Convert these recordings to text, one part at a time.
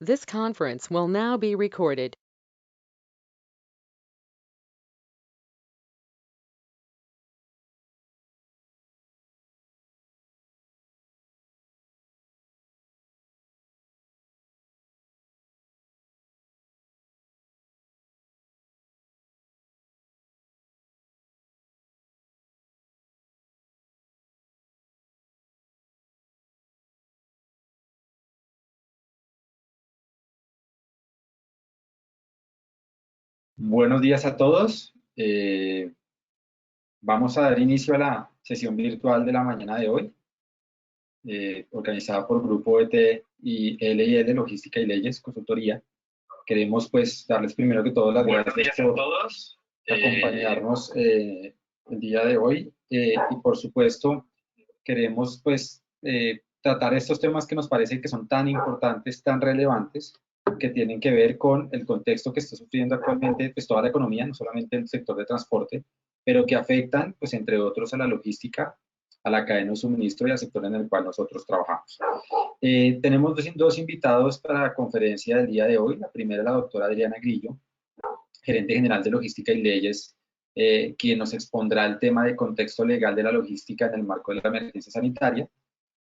This conference will now be recorded. Buenos días a todos. Vamos a dar inicio a la sesión virtual de la mañana de hoy, organizada por Grupo ET y L&L, Logística y Leyes, Consultoría. Queremos pues darles primero que todo las gracias por acompañarnos el día de hoy y por supuesto queremos pues tratar estos temas que nos parecen que son tan importantes, tan relevantes, que tienen que ver con el contexto que está sufriendo actualmente pues toda la economía, no solamente el sector de transporte, pero que afectan pues entre otros a la logística, a la cadena de suministro y al sector en el cual nosotros trabajamos. Tenemos dos invitados para la conferencia del día de hoy. La primera es la doctora Adriana Grillo, gerente general de Logística y Leyes, quien nos expondrá el tema de contexto legal de la logística en el marco de la emergencia sanitaria,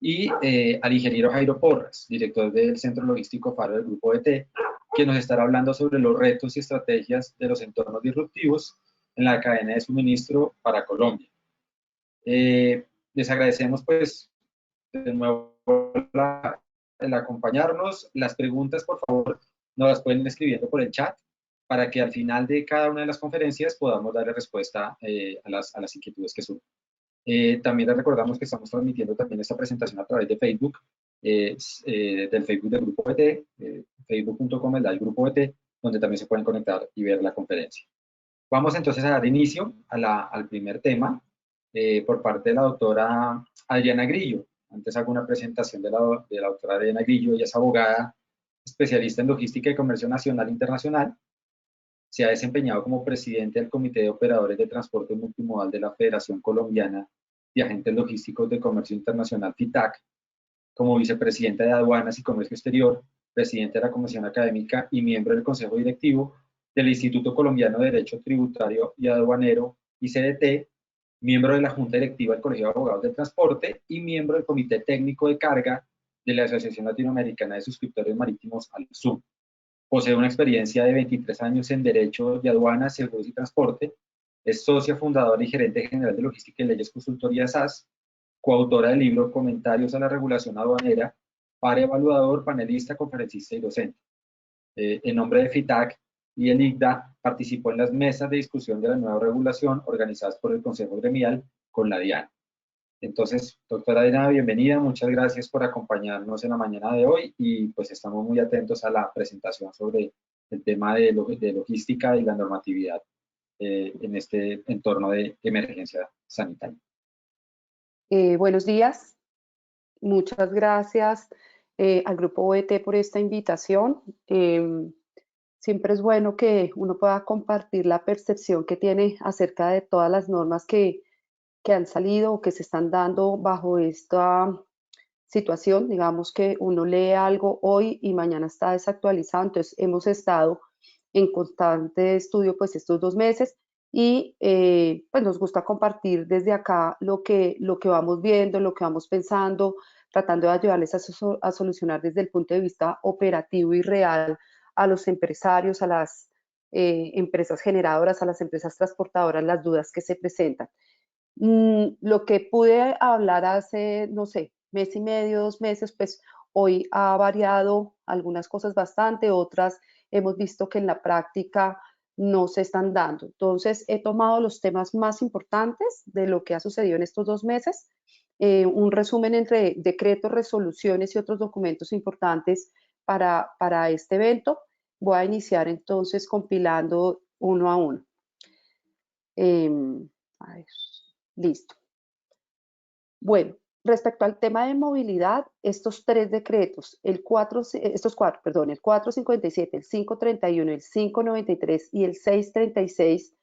y al ingeniero Jairo Porras, director del Centro Logístico Faro del Grupo ET, quien nos estará hablando sobre los retos y estrategias de los entornos disruptivos en la cadena de suministro para Colombia. Les agradecemos pues de nuevo el acompañarnos. Las preguntas, por favor, nos las pueden ir escribiendo por el chat para que al final de cada una de las conferencias podamos darle respuesta a las inquietudes que surgen. También les recordamos que estamos transmitiendo también esta presentación a través de Facebook, del Facebook del Grupo ET, facebook.com/Grupo ET, donde también se pueden conectar y ver la conferencia. Vamos entonces a dar inicio al primer tema por parte de la doctora Adriana Grillo. Antes hago una presentación de la doctora Adriana Grillo. Ella es abogada, especialista en logística y comercio nacional e internacional. Se ha desempeñado como presidente del Comité de Operadores de Transporte Multimodal de la Federación Colombiana de Agentes Logísticos de Comercio Internacional, FITAC, como vicepresidenta de Aduanas y Comercio Exterior, presidente de la Comisión Académica y miembro del Consejo Directivo del Instituto Colombiano de Derecho Tributario y Aduanero, ICDT, miembro de la Junta Directiva del Colegio de Abogados del Transporte y miembro del Comité Técnico de Carga de la Asociación Latinoamericana de Suscriptores Marítimos, ALSUM. Posee una experiencia de 23 años en Derecho de Aduanas, Seguros y Transporte. Es socia fundadora y gerente general de Logística y Leyes Consultoría SAS, coautora del libro Comentarios a la Regulación Aduanera, par evaluador, panelista, conferencista y docente. En nombre de FITAC y el ICDA, participó en las mesas de discusión de la nueva regulación organizadas por el Consejo Gremial con la DIAN. Entonces, doctora Adriana, bienvenida, muchas gracias por acompañarnos en la mañana de hoy y pues estamos muy atentos a la presentación sobre el tema de logística y la normatividad en este entorno de emergencia sanitaria. Buenos días, muchas gracias al Grupo OET por esta invitación. Siempre es bueno que uno pueda compartir la percepción que tiene acerca de todas las normas que han salido o que se están dando bajo esta situación. Digamos que uno lee algo hoy y mañana está desactualizado, entonces hemos estado en constante estudio pues estos 2 meses y pues nos gusta compartir desde acá lo que vamos viendo, lo que vamos pensando, tratando de ayudarles a solucionar desde el punto de vista operativo y real a los empresarios, a las empresas generadoras, a las empresas transportadoras, las dudas que se presentan. Lo que pude hablar hace, no sé, mes y medio, 2 meses, pues hoy ha variado algunas cosas bastante, otras hemos visto que en la práctica no se están dando. Entonces, he tomado los temas más importantes de lo que ha sucedido en estos 2 meses, un resumen entre decretos, resoluciones y otros documentos importantes para este evento. Voy a iniciar entonces compilando uno a uno. A ver. Listo. Bueno, respecto al tema de movilidad, estos 3 decretos, el 457, el 531, el 593 y el 636,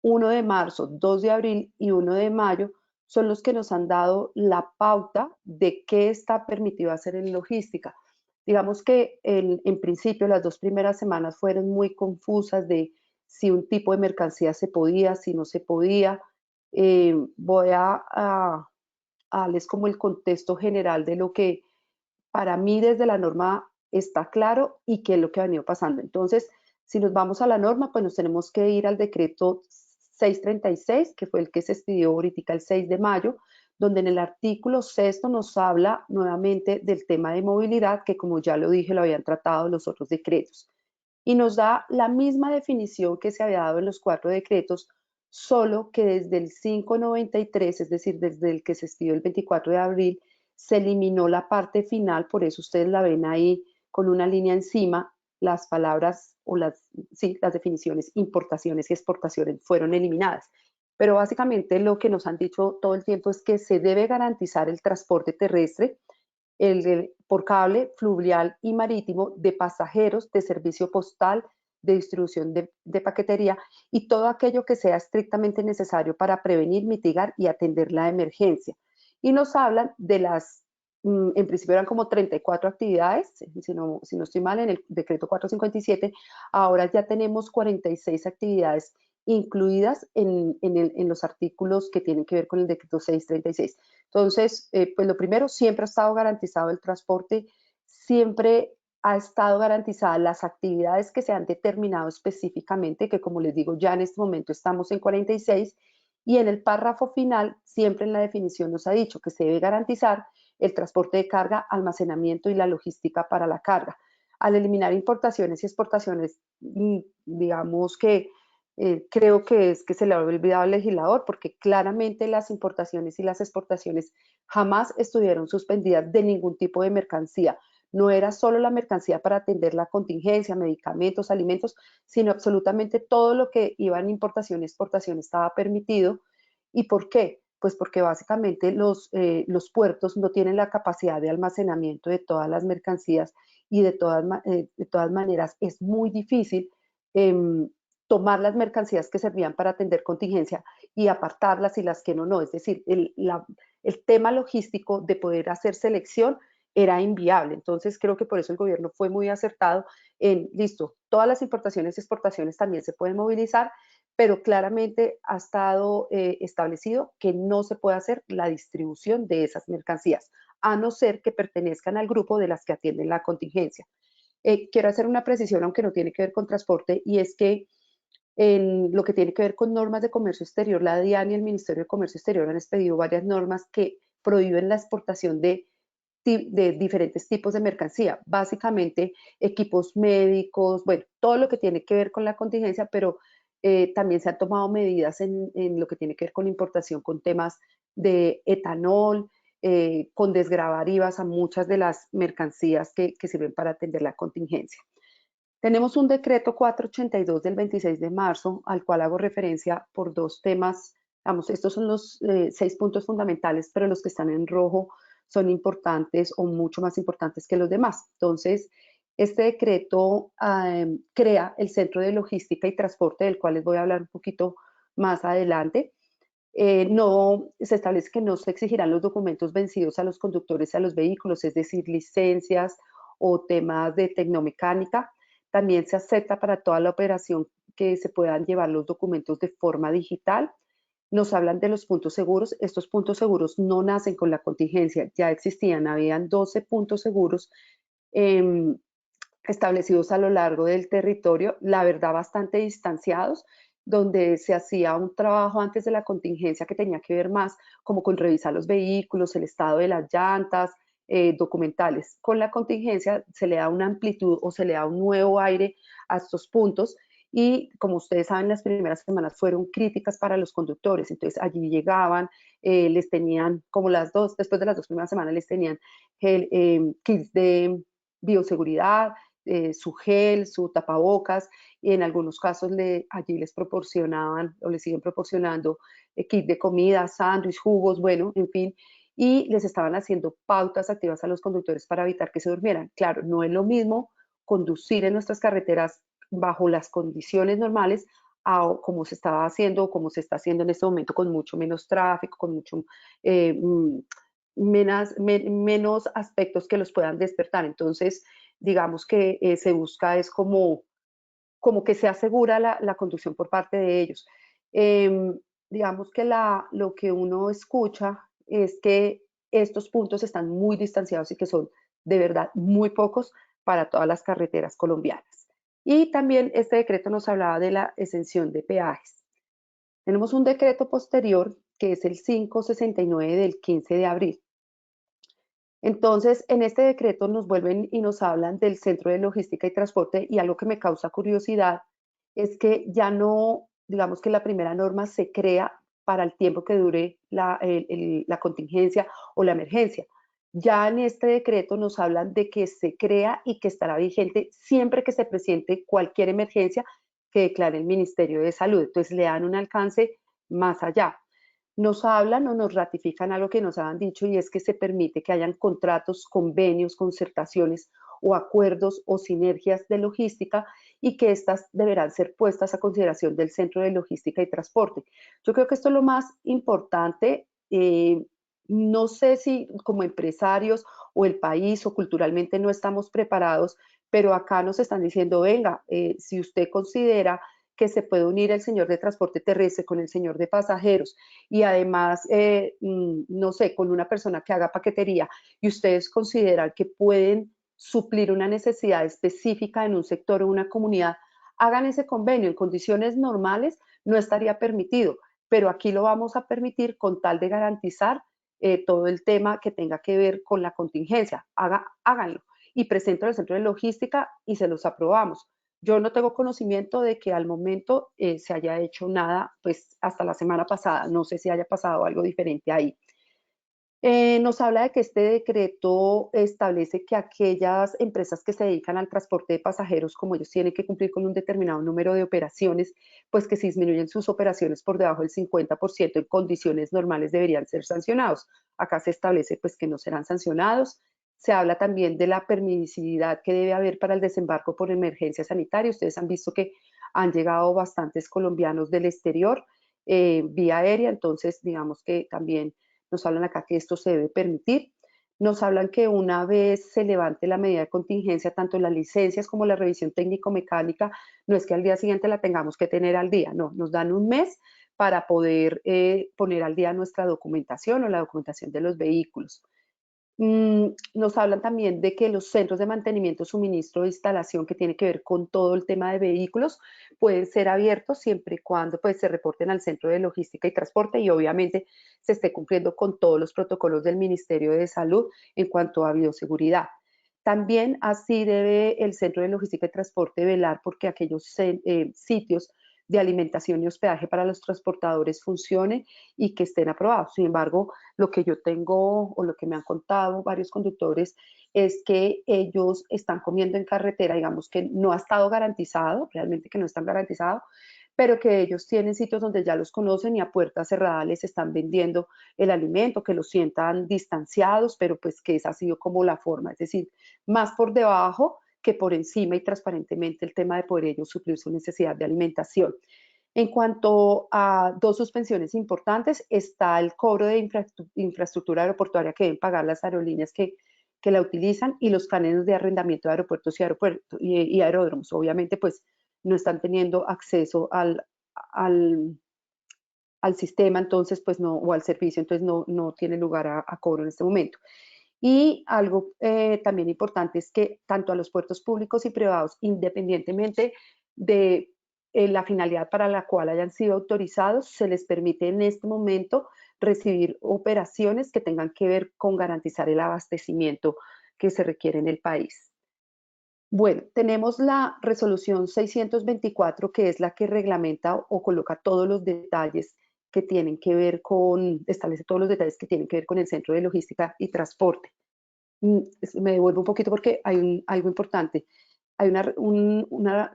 1 de marzo, 2 de abril y 1 de mayo, son los que nos han dado la pauta de qué está permitido hacer en logística. Digamos que en principio las 2 primeras semanas fueron muy confusas de si un tipo de mercancía se podía, si no se podía. Voy a darles como el contexto general de lo que para mí desde la norma está claro y qué es lo que ha venido pasando. Entonces, si nos vamos a la norma, pues nos tenemos que ir al decreto 636, que fue el que se expidió ahorita el 6 de mayo, donde en el artículo sexto nos habla nuevamente del tema de movilidad, que como ya lo dije, lo habían tratado los otros decretos. Y nos da la misma definición que se había dado en los 4 decretos, solo que desde el 593, es decir, desde el que se expidió el 24 de abril, se eliminó la parte final, por eso ustedes la ven ahí con una línea encima, las palabras o sí, las definiciones importaciones y exportaciones fueron eliminadas. Pero básicamente lo que nos han dicho todo el tiempo es que se debe garantizar el transporte terrestre, por cable, fluvial y marítimo de pasajeros, de servicio postal, de distribución de paquetería y todo aquello que sea estrictamente necesario para prevenir, mitigar y atender la emergencia. Y nos hablan de en principio eran como 34 actividades, si no estoy mal, en el decreto 457, ahora ya tenemos 46 actividades incluidas en los artículos que tienen que ver con el decreto 636. Entonces, pues lo primero, siempre ha estado garantizado el transporte, siempre ha estado garantizada las actividades que se han determinado específicamente, que como les digo, ya en este momento estamos en 46, y en el párrafo final, siempre en la definición nos ha dicho que se debe garantizar el transporte de carga, almacenamiento y la logística para la carga. Al eliminar importaciones y exportaciones, digamos que creo que es que se le ha olvidado al legislador, porque claramente las importaciones y las exportaciones jamás estuvieron suspendidas de ningún tipo de mercancía. No era solo la mercancía para atender la contingencia, medicamentos, alimentos, sino absolutamente todo lo que iba en importación y exportación estaba permitido. ¿Y por qué? Pues porque básicamente los puertos no tienen la capacidad de almacenamiento de todas las mercancías y de todas maneras es muy difícil tomar las mercancías que servían para atender contingencia y apartarlas y las que no. Es decir, el tema logístico de poder hacer selección era inviable. Entonces creo que por eso el gobierno fue muy acertado en, listo, todas las importaciones y exportaciones también se pueden movilizar, pero claramente ha estado establecido que no se puede hacer la distribución de esas mercancías, a no ser que pertenezcan al grupo de las que atienden la contingencia. Quiero hacer una precisión, aunque no tiene que ver con transporte, y es que en lo que tiene que ver con normas de comercio exterior, la DIAN y el Ministerio de Comercio Exterior han expedido varias normas que prohíben la exportación de diferentes tipos de mercancía, básicamente equipos médicos, bueno, todo lo que tiene que ver con la contingencia, pero también se han tomado medidas en lo que tiene que ver con importación, con temas de etanol, con desgravar IVAs a muchas de las mercancías que sirven para atender la contingencia. Tenemos un decreto 482 del 26 de marzo, al cual hago referencia por 2 temas. Vamos, estos son los 6 puntos fundamentales, pero los que están en rojo son importantes o mucho más importantes que los demás. Entonces, este decreto crea el Centro de Logística y Transporte, del cual les voy a hablar un poquito más adelante. No, se establece que no se exigirán los documentos vencidos a los conductores y a los vehículos, es decir, licencias o temas de tecnomecánica. También se acepta para toda la operación que se puedan llevar los documentos de forma digital. Nos hablan de los puntos seguros. Estos puntos seguros no nacen con la contingencia, ya existían, habían 12 puntos seguros eh, establecidos a lo largo del territorio, la verdad bastante distanciados, donde se hacía un trabajo antes de la contingencia que tenía que ver más como con revisar los vehículos, el estado de las llantas, documentales. Con la contingencia se le da una amplitud o se le da un nuevo aire a estos puntos y como ustedes saben, las primeras semanas fueron críticas para los conductores, entonces allí llegaban, les tenían como después de las 2 primeras semanas les tenían kits de bioseguridad, su gel, su tapabocas, y en algunos casos allí les proporcionaban o les siguen proporcionando kit de comida, sándwich, jugos, bueno, en fin, y les estaban haciendo pautas activas a los conductores para evitar que se durmieran. Claro, no es lo mismo conducir en nuestras carreteras bajo las condiciones normales a como se estaba haciendo o como se está haciendo en este momento con mucho menos tráfico, con mucho menos aspectos que los puedan despertar. Entonces, digamos que se busca es como que se asegura la conducción por parte de ellos. Digamos que lo que uno escucha es que estos puntos están muy distanciados y que son de verdad muy pocos para todas las carreteras colombianas. Y también este decreto nos hablaba de la exención de peajes. Tenemos un decreto posterior que es el 569 del 15 de abril. Entonces, en este decreto nos vuelven y nos hablan del Centro de Logística y Transporte, y algo que me causa curiosidad es que ya no, digamos que la primera norma se crea para el tiempo que dure la contingencia o la emergencia. Ya en este decreto nos hablan de que se crea y que estará vigente siempre que se presente cualquier emergencia que declare el Ministerio de Salud. Entonces le dan un alcance más allá. Nos hablan o nos ratifican algo que nos habían dicho, y es que se permite que hayan contratos, convenios, concertaciones o acuerdos o sinergias de logística, y que estas deberán ser puestas a consideración del Centro de Logística y Transporte. Yo creo que esto es lo más importante. No sé si como empresarios o el país o culturalmente no estamos preparados, pero acá nos están diciendo, venga, si usted considera que se puede unir el señor de transporte terrestre con el señor de pasajeros, y además, no sé, con una persona que haga paquetería, y ustedes consideran que pueden suplir una necesidad específica en un sector o una comunidad, hagan ese convenio. En condiciones normales no estaría permitido, pero aquí lo vamos a permitir con tal de garantizar todo el tema que tenga que ver con la contingencia. Háganlo y presenten al centro de logística y se los aprobamos. Yo no tengo conocimiento de que al momento se haya hecho nada, pues hasta la semana pasada. No sé si haya pasado algo diferente ahí. Nos habla de que este decreto establece que aquellas empresas que se dedican al transporte de pasajeros, como ellos tienen que cumplir con un determinado número de operaciones, pues que si disminuyen sus operaciones por debajo del 50% en condiciones normales deberían ser sancionados. Acá se establece pues que no serán sancionados. Se habla también de la permisividad que debe haber para el desembarco por emergencia sanitaria. Ustedes han visto que han llegado bastantes colombianos del exterior vía aérea, entonces digamos que también nos hablan acá que esto se debe permitir. Nos hablan que una vez se levante la medida de contingencia, tanto las licencias como la revisión técnico-mecánica, no es que al día siguiente la tengamos que tener al día, no, nos dan un mes para poder poner al día nuestra documentación o la documentación de los vehículos. Nos hablan también de que los centros de mantenimiento, suministro e instalación que tiene que ver con todo el tema de vehículos pueden ser abiertos siempre y cuando pues, se reporten al Centro de Logística y Transporte, y obviamente se esté cumpliendo con todos los protocolos del Ministerio de Salud en cuanto a bioseguridad. También así debe el Centro de Logística y Transporte velar porque aquellos sitios de alimentación y hospedaje para los transportadores funcionen y que estén aprobados. Sin embargo, lo que yo tengo o lo que me han contado varios conductores es que ellos están comiendo en carretera, digamos que no ha estado garantizado, realmente que no están garantizados, pero que ellos tienen sitios donde ya los conocen y a puerta cerrada les están vendiendo el alimento, que los sientan distanciados, pero pues que esa ha sido como la forma, es decir, más por debajo que por encima y transparentemente el tema de poder ellos suplir su necesidad de alimentación. En cuanto a dos suspensiones importantes, está el cobro de infraestructura aeroportuaria que deben pagar las aerolíneas que la utilizan, y los planes de arrendamiento de aeropuertos y aeródromos. Obviamente, pues no están teniendo acceso al sistema, entonces, pues no, o al servicio, entonces no tiene lugar a cobro en este momento. Y algo también importante es que tanto a los puertos públicos y privados, independientemente de la finalidad para la cual hayan sido autorizados, se les permite en este momento recibir operaciones que tengan que ver con garantizar el abastecimiento que se requiere en el país. Bueno, tenemos la resolución 624, que es la que reglamenta o coloca todos los detalles que tienen que ver con, establece todos los detalles que tienen que ver con el Centro de Logística y Transporte. Me devuelvo un poquito porque hay algo importante. Hay no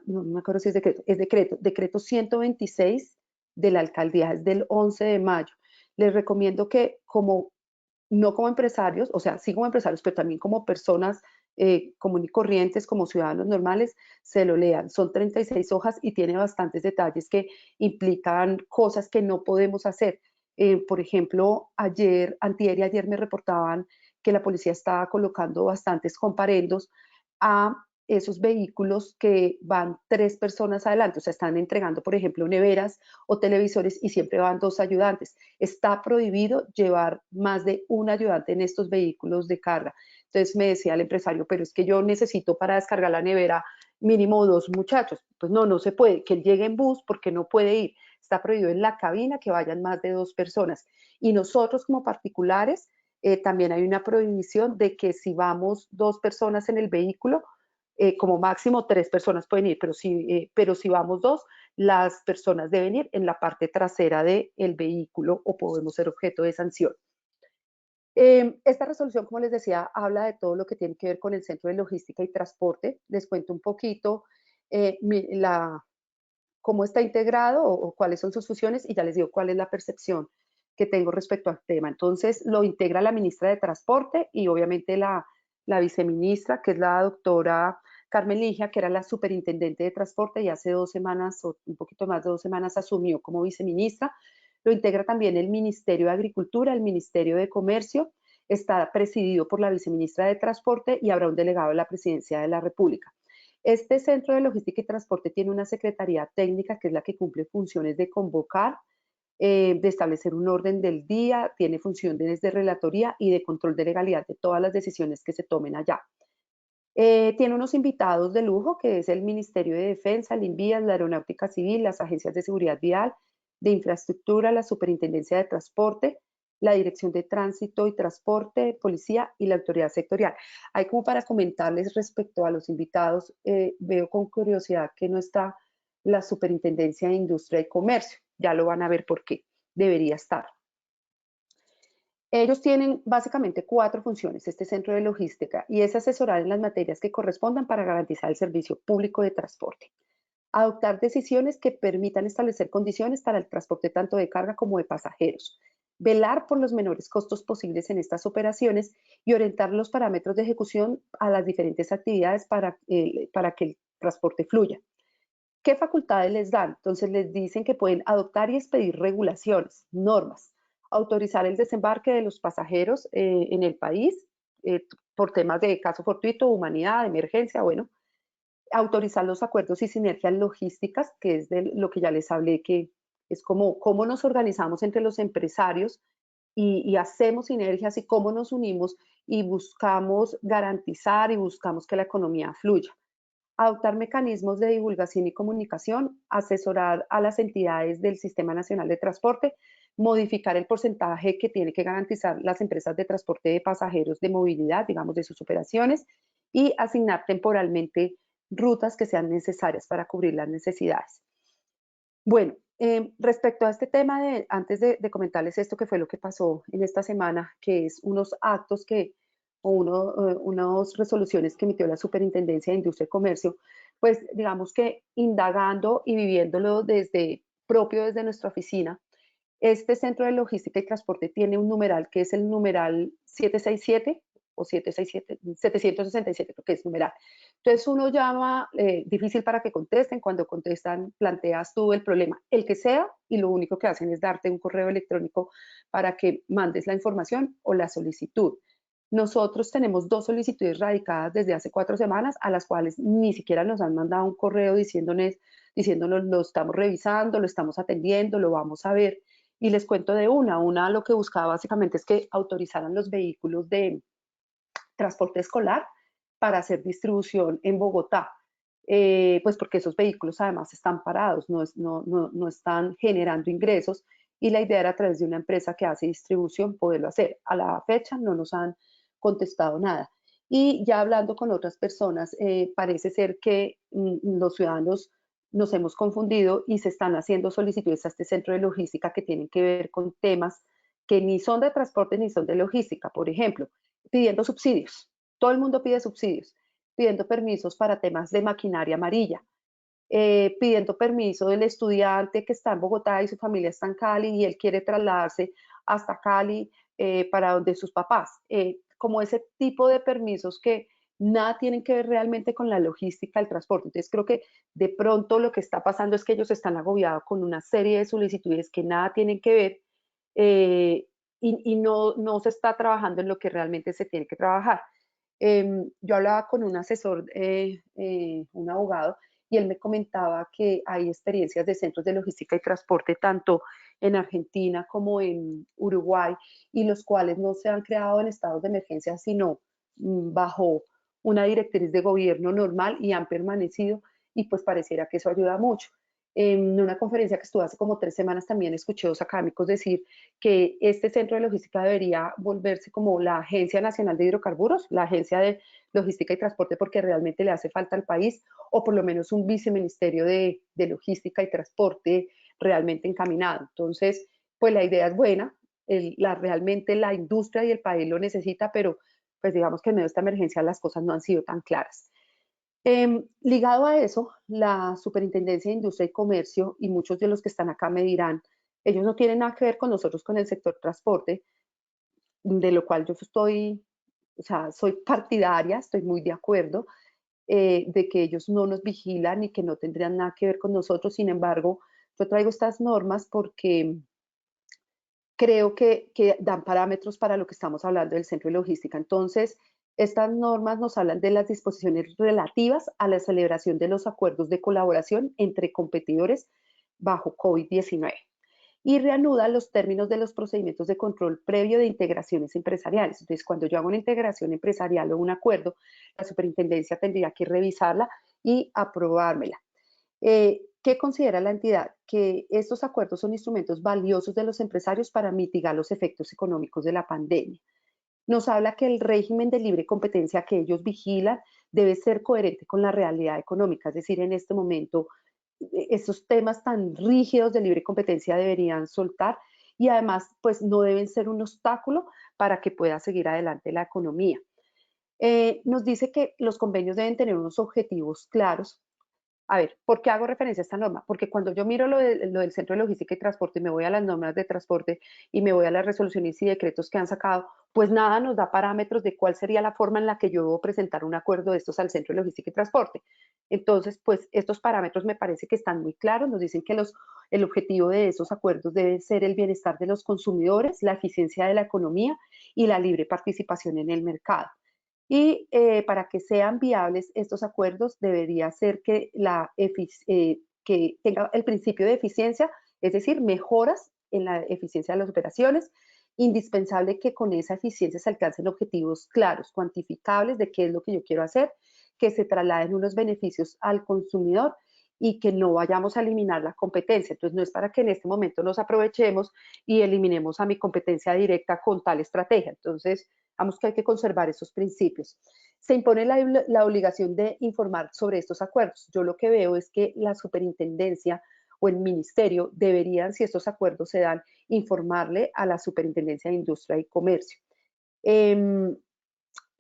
me acuerdo si es decreto 126 de la alcaldía, es del 11 de mayo. Les recomiendo que no como empresarios, o sea, sí como empresarios, pero también como personas común y corrientes, como ciudadanos normales, se lo lean. Son 36 hojas y tiene bastantes detalles que implican cosas que no podemos hacer. Por ejemplo, antier y ayer me reportaban que la policía estaba colocando bastantes comparendos a esos vehículos que van 3 personas adelante, o sea, están entregando, por ejemplo, neveras o televisores y siempre van 2 ayudantes. Está prohibido llevar más de un ayudante en estos vehículos de carga. Entonces me decía el empresario, pero es que yo necesito para descargar la nevera mínimo 2 muchachos. Pues no, no se puede, que él llegue en bus porque no puede ir. Está prohibido en la cabina que vayan más de 2 personas. Y nosotros como particulares, también hay una prohibición de que si vamos 2 personas en el vehículo, como máximo 3 personas pueden ir, pero si vamos 2, las personas deben ir en la parte trasera del vehículo o podemos ser objeto de sanción. Esta resolución, como les decía, habla de todo lo que tiene que ver con el Centro de Logística y Transporte. Les cuento un poquito cómo está integrado o cuáles son sus funciones y ya les digo cuál es la percepción que tengo respecto al tema. Entonces, lo integra la ministra de Transporte y obviamente la viceministra, que es la doctora Carmen Ligia, que era la superintendente de transporte y hace 2 semanas o un poquito más de 2 semanas asumió como viceministra. Lo integra también el Ministerio de Agricultura, el Ministerio de Comercio, está presidido por la viceministra de Transporte y habrá un delegado de la Presidencia de la República. Este Centro de Logística y Transporte tiene una secretaría técnica que es la que cumple funciones de convocar, de establecer un orden del día, tiene funciones de relatoría y de control de legalidad de todas las decisiones que se tomen allá. Tiene unos invitados de lujo, que es el Ministerio de Defensa, el INVIAS, la Aeronáutica Civil, las agencias de seguridad vial, de infraestructura, la Superintendencia de Transporte, la Dirección de Tránsito y Transporte, Policía y la Autoridad Sectorial. Hay como para comentarles respecto a los invitados, veo con curiosidad que no está la Superintendencia de Industria y Comercio. Ya lo van a ver por qué. Debería estar. Ellos tienen básicamente 4 funciones, este centro de logística, y es asesorar en las materias que correspondan para garantizar el servicio público de transporte. Adoptar decisiones que permitan establecer condiciones para el transporte tanto de carga como de pasajeros. Velar por los menores costos posibles en estas operaciones y orientar los parámetros de ejecución a las diferentes actividades para que el transporte fluya. ¿Qué facultades les dan? Entonces les dicen que pueden adoptar y expedir regulaciones, normas, autorizar el desembarque de los pasajeros en el país por temas de caso fortuito, humanidad, emergencia, bueno, autorizar los acuerdos y sinergias logísticas, que es de lo que ya les hablé, que es como cómo nos organizamos entre los empresarios y hacemos sinergias y cómo nos unimos y buscamos garantizar y buscamos que la economía fluya. Adoptar mecanismos de divulgación y comunicación, asesorar a las entidades del Sistema Nacional de Transporte, modificar el porcentaje que tiene que garantizar las empresas de transporte de pasajeros de movilidad, digamos, de sus operaciones, y asignar temporalmente rutas que sean necesarias para cubrir las necesidades. Bueno, respecto a este tema, antes de comentarles esto, que fue lo que pasó en esta semana, que es unos actos o unas resoluciones que emitió la Superintendencia de Industria y Comercio, pues digamos que indagando y viviéndolo propio desde nuestra oficina, este centro de logística y transporte tiene un numeral que es el numeral 767 o 767, 767 creo que es numeral. Entonces uno llama, difícil para que contesten, cuando contestan planteas tú el problema, el que sea, y lo único que hacen es darte un correo electrónico para que mandes la información o la solicitud. Nosotros tenemos 2 solicitudes radicadas desde hace 4 semanas, a las cuales ni siquiera nos han mandado un correo diciéndonos lo estamos revisando, lo estamos atendiendo, lo vamos a ver. Y les cuento de una lo que buscaba básicamente es que autorizaran los vehículos de transporte escolar para hacer distribución en Bogotá, pues porque esos vehículos además están parados, no están generando ingresos y la idea era a través de una empresa que hace distribución poderlo hacer. A la fecha no nos han contestado nada. Y ya hablando con otras personas, parece ser que los ciudadanos nos hemos confundido y se están haciendo solicitudes a este centro de logística que tienen que ver con temas que ni son de transporte ni son de logística. Por ejemplo, pidiendo subsidios. Todo el mundo pide subsidios, pidiendo permisos para temas de maquinaria amarilla, pidiendo permiso del estudiante que está en Bogotá y su familia está en Cali y él quiere trasladarse hasta Cali para donde sus papás. Como ese tipo de permisos que nada tienen que ver realmente con la logística del transporte. Entonces creo que de pronto lo que está pasando es que ellos están agobiados con una serie de solicitudes que nada tienen que ver y no se está trabajando en lo que realmente se tiene que trabajar. Yo hablaba con un asesor, un abogado, y él me comentaba que hay experiencias de centros de logística y transporte tanto en Argentina como en Uruguay, y los cuales no se han creado en estados de emergencia, sino bajo una directriz de gobierno normal y han permanecido, y pues pareciera que eso ayuda mucho. En una conferencia que estuve hace como 3 semanas también escuché a los académicos decir que este centro de logística debería volverse como la Agencia Nacional de Hidrocarburos, la Agencia de Logística y Transporte, porque realmente le hace falta al país, o por lo menos un viceministerio de logística y transporte realmente encaminado. Entonces, pues la idea es buena, realmente la industria y el país lo necesita, pero pues digamos que en medio de esta emergencia las cosas no han sido tan claras. Ligado a eso, la Superintendencia de Industria y Comercio, y muchos de los que están acá me dirán, ellos no tienen nada que ver con nosotros, con el sector transporte, de lo cual yo estoy, o sea, soy partidaria, estoy muy de acuerdo, de que ellos no nos vigilan y que no tendrían nada que ver con nosotros. Sin embargo, yo traigo estas normas porque creo que dan parámetros para lo que estamos hablando del centro de logística. Entonces, estas normas nos hablan de las disposiciones relativas a la celebración de los acuerdos de colaboración entre competidores bajo COVID-19 y reanuda los términos de los procedimientos de control previo de integraciones empresariales. Entonces, cuando yo hago una integración empresarial o un acuerdo, la superintendencia tendría que revisarla y aprobármela. ¿Qué considera la entidad? Que estos acuerdos son instrumentos valiosos de los empresarios para mitigar los efectos económicos de la pandemia. Nos habla que el régimen de libre competencia que ellos vigilan debe ser coherente con la realidad económica, es decir, en este momento esos temas tan rígidos de libre competencia deberían soltar y además pues no deben ser un obstáculo para que pueda seguir adelante la economía. Nos dice que los convenios deben tener unos objetivos claros. A ver, ¿por qué hago referencia a esta norma? Porque cuando yo miro lo del Centro de Logística y Transporte, me voy a las normas de transporte y me voy a las resoluciones y decretos que han sacado, pues nada nos da parámetros de cuál sería la forma en la que yo debo presentar un acuerdo de estos al Centro de Logística y Transporte. Entonces, pues estos parámetros me parece que están muy claros, nos dicen que el objetivo de esos acuerdos debe ser el bienestar de los consumidores, la eficiencia de la economía y la libre participación en el mercado. Y para que sean viables estos acuerdos debería ser que tenga el principio de eficiencia, es decir, mejoras en la eficiencia de las operaciones, indispensable que con esa eficiencia se alcancen objetivos claros, cuantificables de qué es lo que yo quiero hacer, que se trasladen unos beneficios al consumidor y que no vayamos a eliminar la competencia. Entonces, no es para que en este momento nos aprovechemos y eliminemos a mi competencia directa con tal estrategia. Entonces, vamos que hay que conservar esos principios. Se impone la obligación de informar sobre estos acuerdos. Yo lo que veo es que la superintendencia o el ministerio deberían, si estos acuerdos se dan, informarle a la superintendencia de industria y comercio.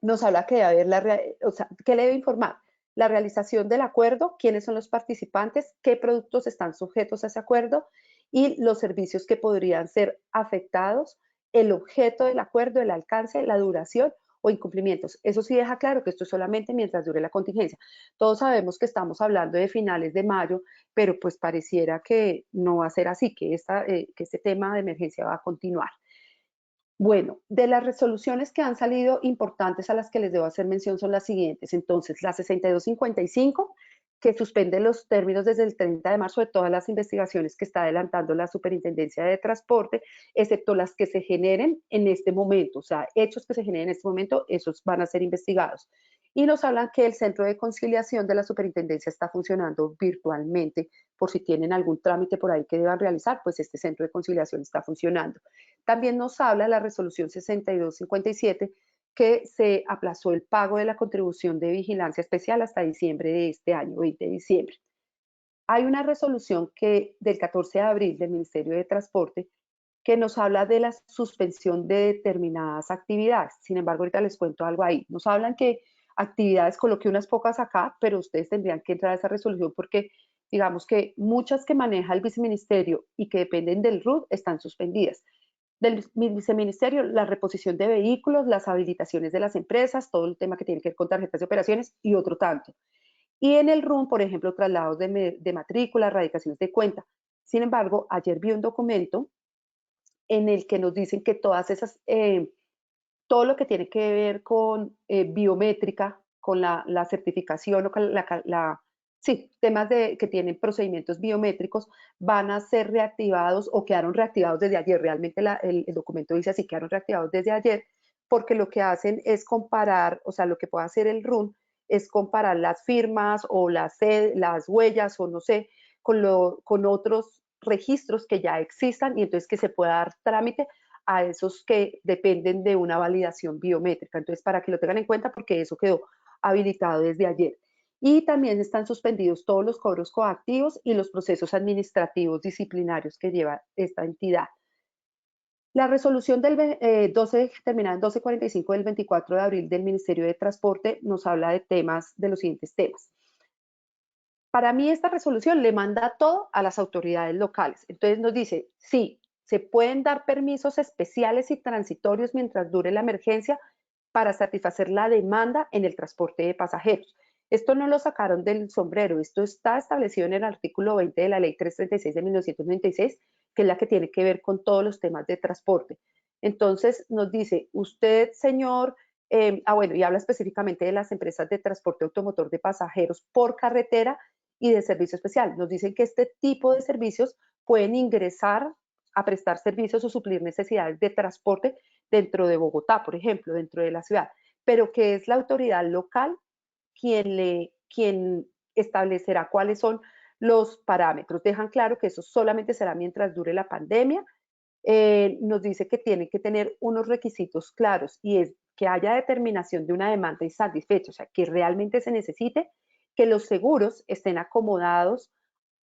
Nos habla que debe haber ¿qué le debe informar? La realización del acuerdo, quiénes son los participantes, qué productos están sujetos a ese acuerdo y los servicios que podrían ser afectados, el objeto del acuerdo, el alcance, la duración o incumplimientos. Eso sí deja claro que esto es solamente mientras dure la contingencia. Todos sabemos que estamos hablando de finales de mayo, pero pues pareciera que no va a ser así, que este tema de emergencia va a continuar. Bueno, de las resoluciones que han salido importantes a las que les debo hacer mención son las siguientes. Entonces, la 6255, que suspende los términos desde el 30 de marzo de todas las investigaciones que está adelantando la Superintendencia de Transporte, excepto las que se generen en este momento, o sea, hechos que se generen en este momento, esos van a ser investigados. Y nos hablan que el centro de conciliación de la Superintendencia está funcionando virtualmente, por si tienen algún trámite por ahí que deban realizar, pues este centro de conciliación está funcionando. También nos habla la resolución 6257 que se aplazó el pago de la contribución de vigilancia especial hasta diciembre de este año, 20 de diciembre. Hay una resolución del 14 de abril del Ministerio de Transporte que nos habla de la suspensión de determinadas actividades. Sin embargo, ahorita les cuento algo ahí. Nos hablan que actividades, coloqué unas pocas acá, pero ustedes tendrían que entrar a esa resolución porque digamos que muchas que maneja el viceministerio y que dependen del RUD están suspendidas. Del viceministerio, la reposición de vehículos, las habilitaciones de las empresas, todo el tema que tiene que ver con tarjetas de operaciones y otro tanto. Y en el RUM, por ejemplo, traslados de matrícula, radicaciones de cuenta. Sin embargo, ayer vi un documento en el que nos dicen que todas esas, todo lo que tiene que ver con biométrica, con la certificación o con sí, temas que tienen procedimientos biométricos van a ser reactivados o quedaron reactivados desde ayer. Realmente el documento dice así, quedaron reactivados desde ayer, porque lo que hacen es comparar, o sea, lo que puede hacer el RUN es comparar las firmas o las huellas o no sé, con otros registros que ya existan y entonces que se pueda dar trámite a esos que dependen de una validación biométrica. Entonces, para que lo tengan en cuenta, porque eso quedó habilitado desde ayer. Y también están suspendidos todos los cobros coactivos y los procesos administrativos disciplinarios que lleva esta entidad. La resolución del 12, terminada en 1245 del 24 de abril del Ministerio de Transporte nos habla de los siguientes temas. Para mí esta resolución le manda todo a las autoridades locales. Entonces nos dice, sí, se pueden dar permisos especiales y transitorios mientras dure la emergencia para satisfacer la demanda en el transporte de pasajeros. Esto no lo sacaron del sombrero, esto está establecido en el artículo 20 de la Ley 336 de 1996, que es la que tiene que ver con todos los temas de transporte. Entonces nos dice, usted, señor, bueno, y habla específicamente de las empresas de transporte automotor de pasajeros por carretera y de servicio especial. Nos dicen que este tipo de servicios pueden ingresar a prestar servicios o suplir necesidades de transporte dentro de Bogotá, por ejemplo, dentro de la ciudad, pero que es la autoridad local quien establecerá cuáles son los parámetros. Dejan claro que eso solamente será mientras dure la pandemia. Nos dice que tienen que tener unos requisitos claros y es que haya determinación de una demanda insatisfecha, o sea, que realmente se necesite, que los seguros estén acomodados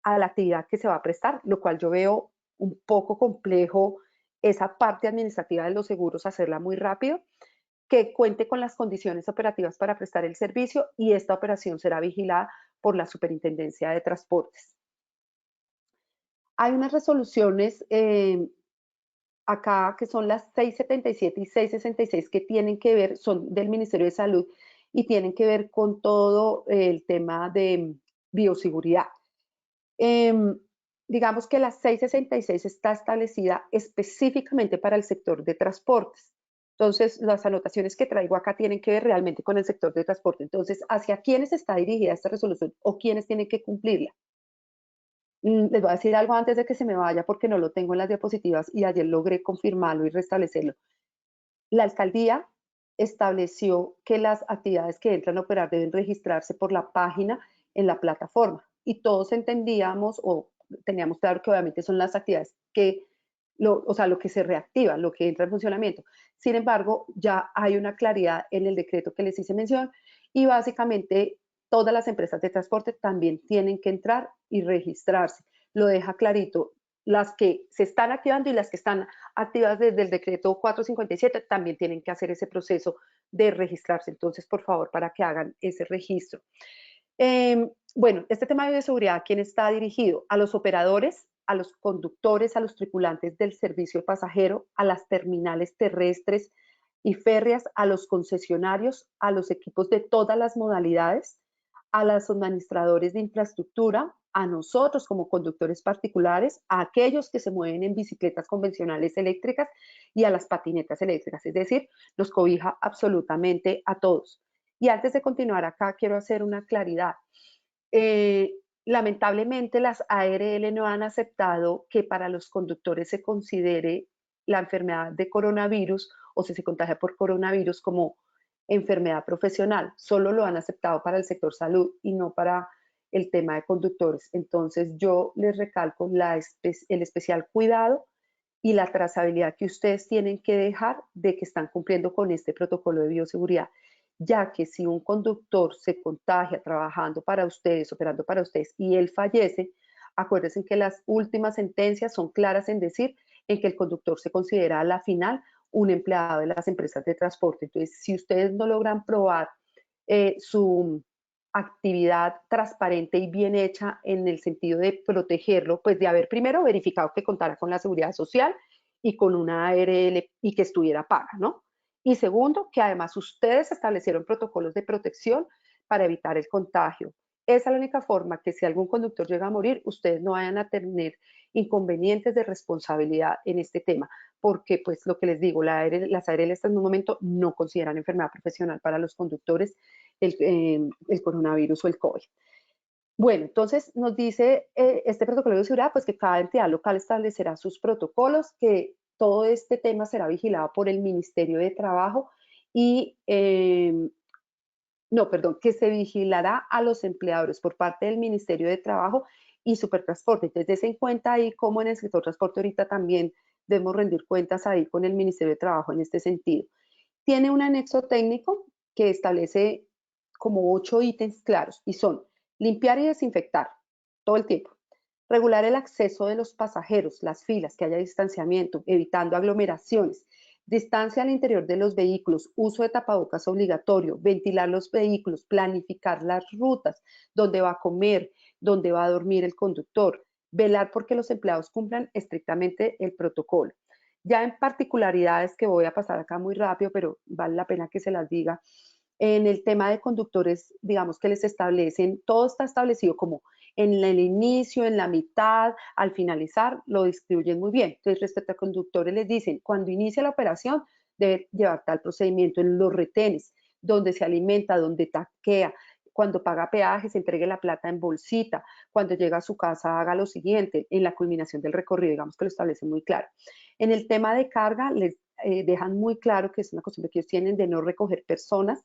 a la actividad que se va a prestar, lo cual yo veo un poco complejo esa parte administrativa de los seguros, hacerla muy rápido, que cuente con las condiciones operativas para prestar el servicio y esta operación será vigilada por la Superintendencia de Transportes. Hay unas resoluciones acá que son las 677 y 666 que tienen que ver, son del Ministerio de Salud y tienen que ver con todo el tema de bioseguridad. Digamos que la 666 está establecida específicamente para el sector de transportes. Entonces, las anotaciones que traigo acá tienen que ver realmente con el sector de transporte. Entonces, ¿hacia quiénes está dirigida esta resolución o quiénes tienen que cumplirla? Les voy a decir algo antes de que se me vaya porque no lo tengo en las diapositivas y ayer logré confirmarlo y restablecerlo. La alcaldía estableció que las actividades que entran a operar deben registrarse por la página en la plataforma y todos entendíamos o teníamos claro que obviamente son las actividades que, o sea, lo que se reactiva, lo que entra en funcionamiento. Sin embargo, ya hay una claridad en el decreto que les hice mención y básicamente todas las empresas de transporte también tienen que entrar y registrarse. Lo deja clarito. Las que se están activando y las que están activas desde el decreto 457 también tienen que hacer ese proceso de registrarse. Entonces, por favor, para que hagan ese registro. Bueno, este tema de bioseguridad, ¿a quién está dirigido? A los operadores, a los conductores, a los tripulantes del servicio pasajero, a las terminales terrestres y férreas, a los concesionarios, a los equipos de todas las modalidades, a los administradores de infraestructura, a nosotros como conductores particulares, a aquellos que se mueven en bicicletas convencionales eléctricas y a las patinetas eléctricas, es decir, nos cobija absolutamente a todos. Y antes de continuar acá, quiero hacer una claridad. Lamentablemente las ARL no han aceptado que para los conductores se considere la enfermedad de coronavirus o si se contagia por coronavirus como enfermedad profesional. Solo lo han aceptado para el sector salud y no para el tema de conductores. Entonces yo les recalco el especial cuidado y la trazabilidad que ustedes tienen que dejar de que están cumpliendo con este protocolo de bioseguridad, ya que si un conductor se contagia trabajando para ustedes, operando para ustedes, y él fallece, acuérdense que las últimas sentencias son claras en decir en que el conductor se considera a la final un empleado de las empresas de transporte. Entonces, si ustedes no logran probar su actividad transparente y bien hecha en el sentido de protegerlo, pues de haber primero verificado que contara con la seguridad social y con una ARL y que estuviera paga, ¿no? Y segundo, que además ustedes establecieron protocolos de protección para evitar el contagio. Esa es la única forma que si algún conductor llega a morir, ustedes no vayan a tener inconvenientes de responsabilidad en este tema, porque pues lo que les digo, las ARL en un momento no consideran enfermedad profesional para los conductores el coronavirus o el COVID. Bueno, entonces nos dice este protocolo de seguridad, pues que cada entidad local establecerá sus protocolos, que todo este tema será vigilado por el Ministerio de Trabajo y que se vigilará a los empleadores por parte del Ministerio de Trabajo y Supertransporte. Entonces, des en cuenta ahí como en el sector transporte ahorita también debemos rendir cuentas ahí con el Ministerio de Trabajo en este sentido. Tiene un anexo técnico que establece como 8 ítems claros y son limpiar y desinfectar todo el tiempo, regular el acceso de los pasajeros, las filas, que haya distanciamiento, evitando aglomeraciones, distancia al interior de los vehículos, uso de tapabocas obligatorio, ventilar los vehículos, planificar las rutas, dónde va a comer, dónde va a dormir el conductor, velar porque los empleados cumplan estrictamente el protocolo. Ya en particularidades que voy a pasar acá muy rápido, pero vale la pena que se las diga, en el tema de conductores, digamos que les establecen, todo está establecido como en el inicio, en la mitad, al finalizar, lo distribuyen muy bien. Entonces, respecto a conductores, les dicen, cuando inicia la operación, debe llevar tal procedimiento en los retenes, donde se alimenta, donde taquea, cuando paga peajes, entregue la plata en bolsita, cuando llega a su casa, haga lo siguiente, en la culminación del recorrido, digamos que lo establecen muy claro. En el tema de carga, les dejan muy claro que es una costumbre que ellos tienen de no recoger personas.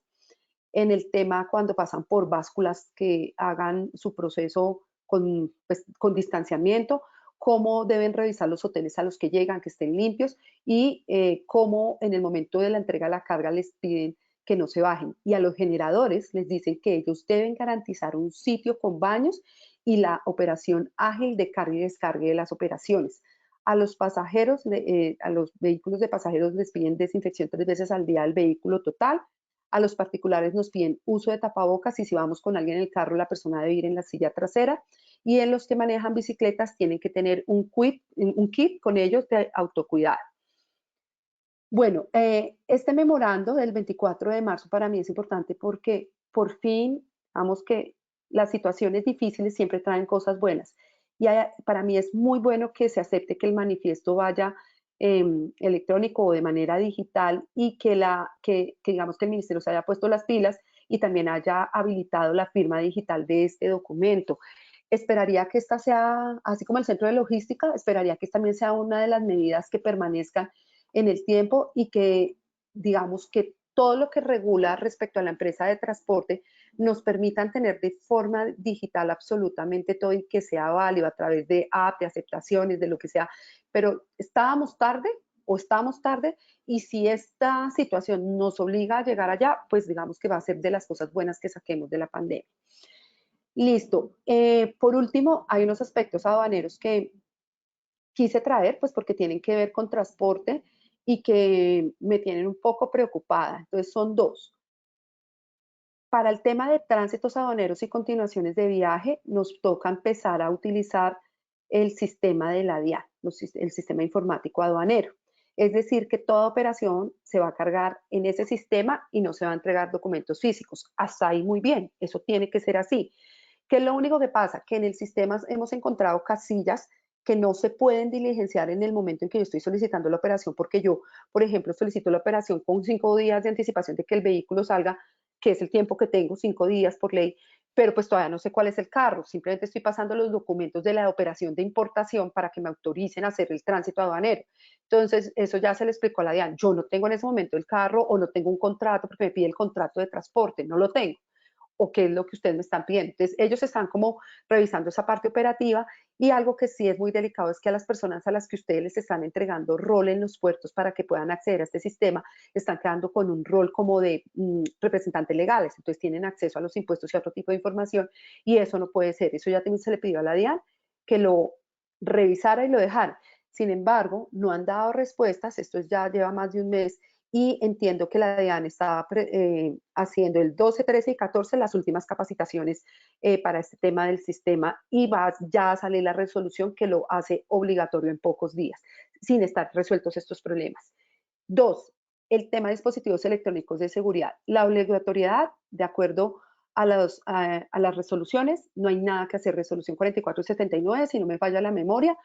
En el tema cuando pasan por básculas, que hagan su proceso con distanciamiento, cómo deben revisar los hoteles a los que llegan, que estén limpios, y cómo en el momento de la entrega de la carga les piden que no se bajen. Y a los generadores les dicen que ellos deben garantizar un sitio con baños y la operación ágil de carga y descarga de las operaciones. A los pasajeros, a los vehículos de pasajeros les piden desinfección 3 veces al día del vehículo total. A los particulares nos piden uso de tapabocas y si vamos con alguien en el carro, la persona debe ir en la silla trasera. Y en los que manejan bicicletas tienen que tener un kit con ellos de autocuidado. Bueno, este memorando del 24 de marzo para mí es importante porque por fin, vamos que las situaciones difíciles siempre traen cosas buenas. Y para mí es muy bueno que se acepte que el manifiesto vaya electrónico o de manera digital y que digamos que el ministerio se haya puesto las pilas y también haya habilitado la firma digital de este documento. Esperaría que esta sea, así como el centro de logística, esperaría que esta también sea una de las medidas que permanezcan en el tiempo y que digamos que todo lo que regula respecto a la empresa de transporte nos permitan tener de forma digital absolutamente todo y que sea válido a través de app, de aceptaciones, de lo que sea. Pero estábamos tarde y si esta situación nos obliga a llegar allá, pues digamos que va a ser de las cosas buenas que saquemos de la pandemia. Listo. Por último, hay unos aspectos aduaneros que quise traer, pues porque tienen que ver con transporte y que me tienen un poco preocupada. Entonces son dos. Para el tema de tránsitos aduaneros y continuaciones de viaje, nos toca empezar a utilizar el sistema de la DIAN, el sistema informático aduanero. Es decir, que toda operación se va a cargar en ese sistema y no se va a entregar documentos físicos. Hasta ahí muy bien, eso tiene que ser así. ¿Qué es lo único que pasa? Que en el sistema hemos encontrado casillas que no se pueden diligenciar en el momento en que yo estoy solicitando la operación, porque yo, por ejemplo, solicito la operación con 5 días de anticipación de que el vehículo salga, que es el tiempo que tengo, 5 días por ley, pero pues todavía no sé cuál es el carro, simplemente estoy pasando los documentos de la operación de importación para que me autoricen a hacer el tránsito aduanero. Entonces, eso ya se le explicó a la DIAN, yo no tengo en ese momento el carro o no tengo un contrato porque me pide el contrato de transporte, no lo tengo. O qué es lo que ustedes me están pidiendo. Entonces, ellos están como revisando esa parte operativa y algo que sí es muy delicado es que a las personas a las que ustedes les están entregando rol en los puertos para que puedan acceder a este sistema, están quedando con un rol como de representantes legales. Entonces, tienen acceso a los impuestos y a otro tipo de información y eso no puede ser. Eso ya también se le pidió a la DIAN que lo revisara y lo dejara. Sin embargo, no han dado respuestas. Esto ya lleva más de un mes y entiendo que la DIAN estaba haciendo el 12, 13 y 14 las últimas capacitaciones para este tema del sistema y va ya a salir la resolución que lo hace obligatorio en pocos días, sin estar resueltos estos problemas. 2, el tema de dispositivos electrónicos de seguridad. La obligatoriedad, de acuerdo a las resoluciones, no hay nada que hacer. Resolución 4479, si no me falla la memoria,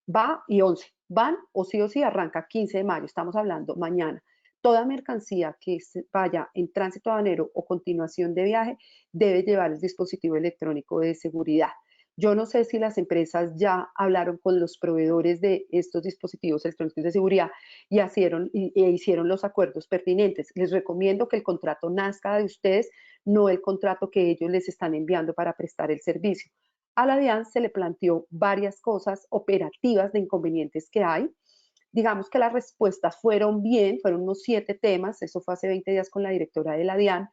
va y 11. Van o sí arranca 15 de mayo, estamos hablando mañana. Toda mercancía que vaya en tránsito aduanero o continuación de viaje debe llevar el dispositivo electrónico de seguridad. Yo no sé si las empresas ya hablaron con los proveedores de estos dispositivos electrónicos de seguridad y hicieron los acuerdos pertinentes. Les recomiendo que el contrato nazca de ustedes, no el contrato que ellos les están enviando para prestar el servicio. A la DIAN se le planteó varias cosas operativas de inconvenientes que hay. Digamos que las respuestas fueron bien, fueron unos 7 temas, eso fue hace 20 días con la directora de la DIAN.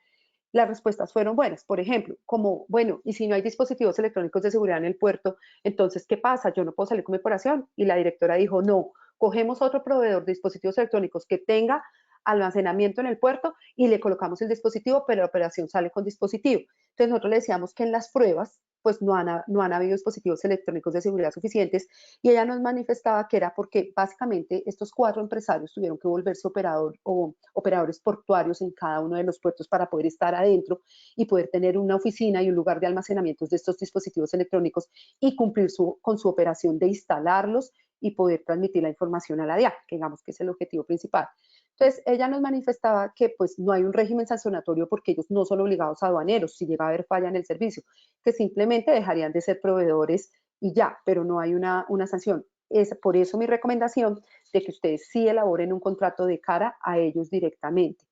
Las respuestas fueron buenas, por ejemplo, como, bueno, y si no hay dispositivos electrónicos de seguridad en el puerto, entonces, ¿qué pasa? Yo no puedo salir con mi operación. Y la directora dijo, no, cogemos otro proveedor de dispositivos electrónicos que tenga almacenamiento en el puerto y le colocamos el dispositivo, pero la operación sale con dispositivo. Entonces nosotros le decíamos que en las pruebas pues no han habido dispositivos electrónicos de seguridad suficientes y ella nos manifestaba que era porque básicamente estos 4 empresarios tuvieron que volverse operadores portuarios en cada uno de los puertos para poder estar adentro y poder tener una oficina y un lugar de almacenamiento de estos dispositivos electrónicos y cumplir con su operación de instalarlos y poder transmitir la información a la DIAN, que digamos que es el objetivo principal. Entonces, ella nos manifestaba que pues no hay un régimen sancionatorio porque ellos no son obligados a aduaneros si llega a haber falla en el servicio, que simplemente dejarían de ser proveedores y ya, pero no hay una sanción. Es por eso mi recomendación de que ustedes sí elaboren un contrato de cara a ellos directamente.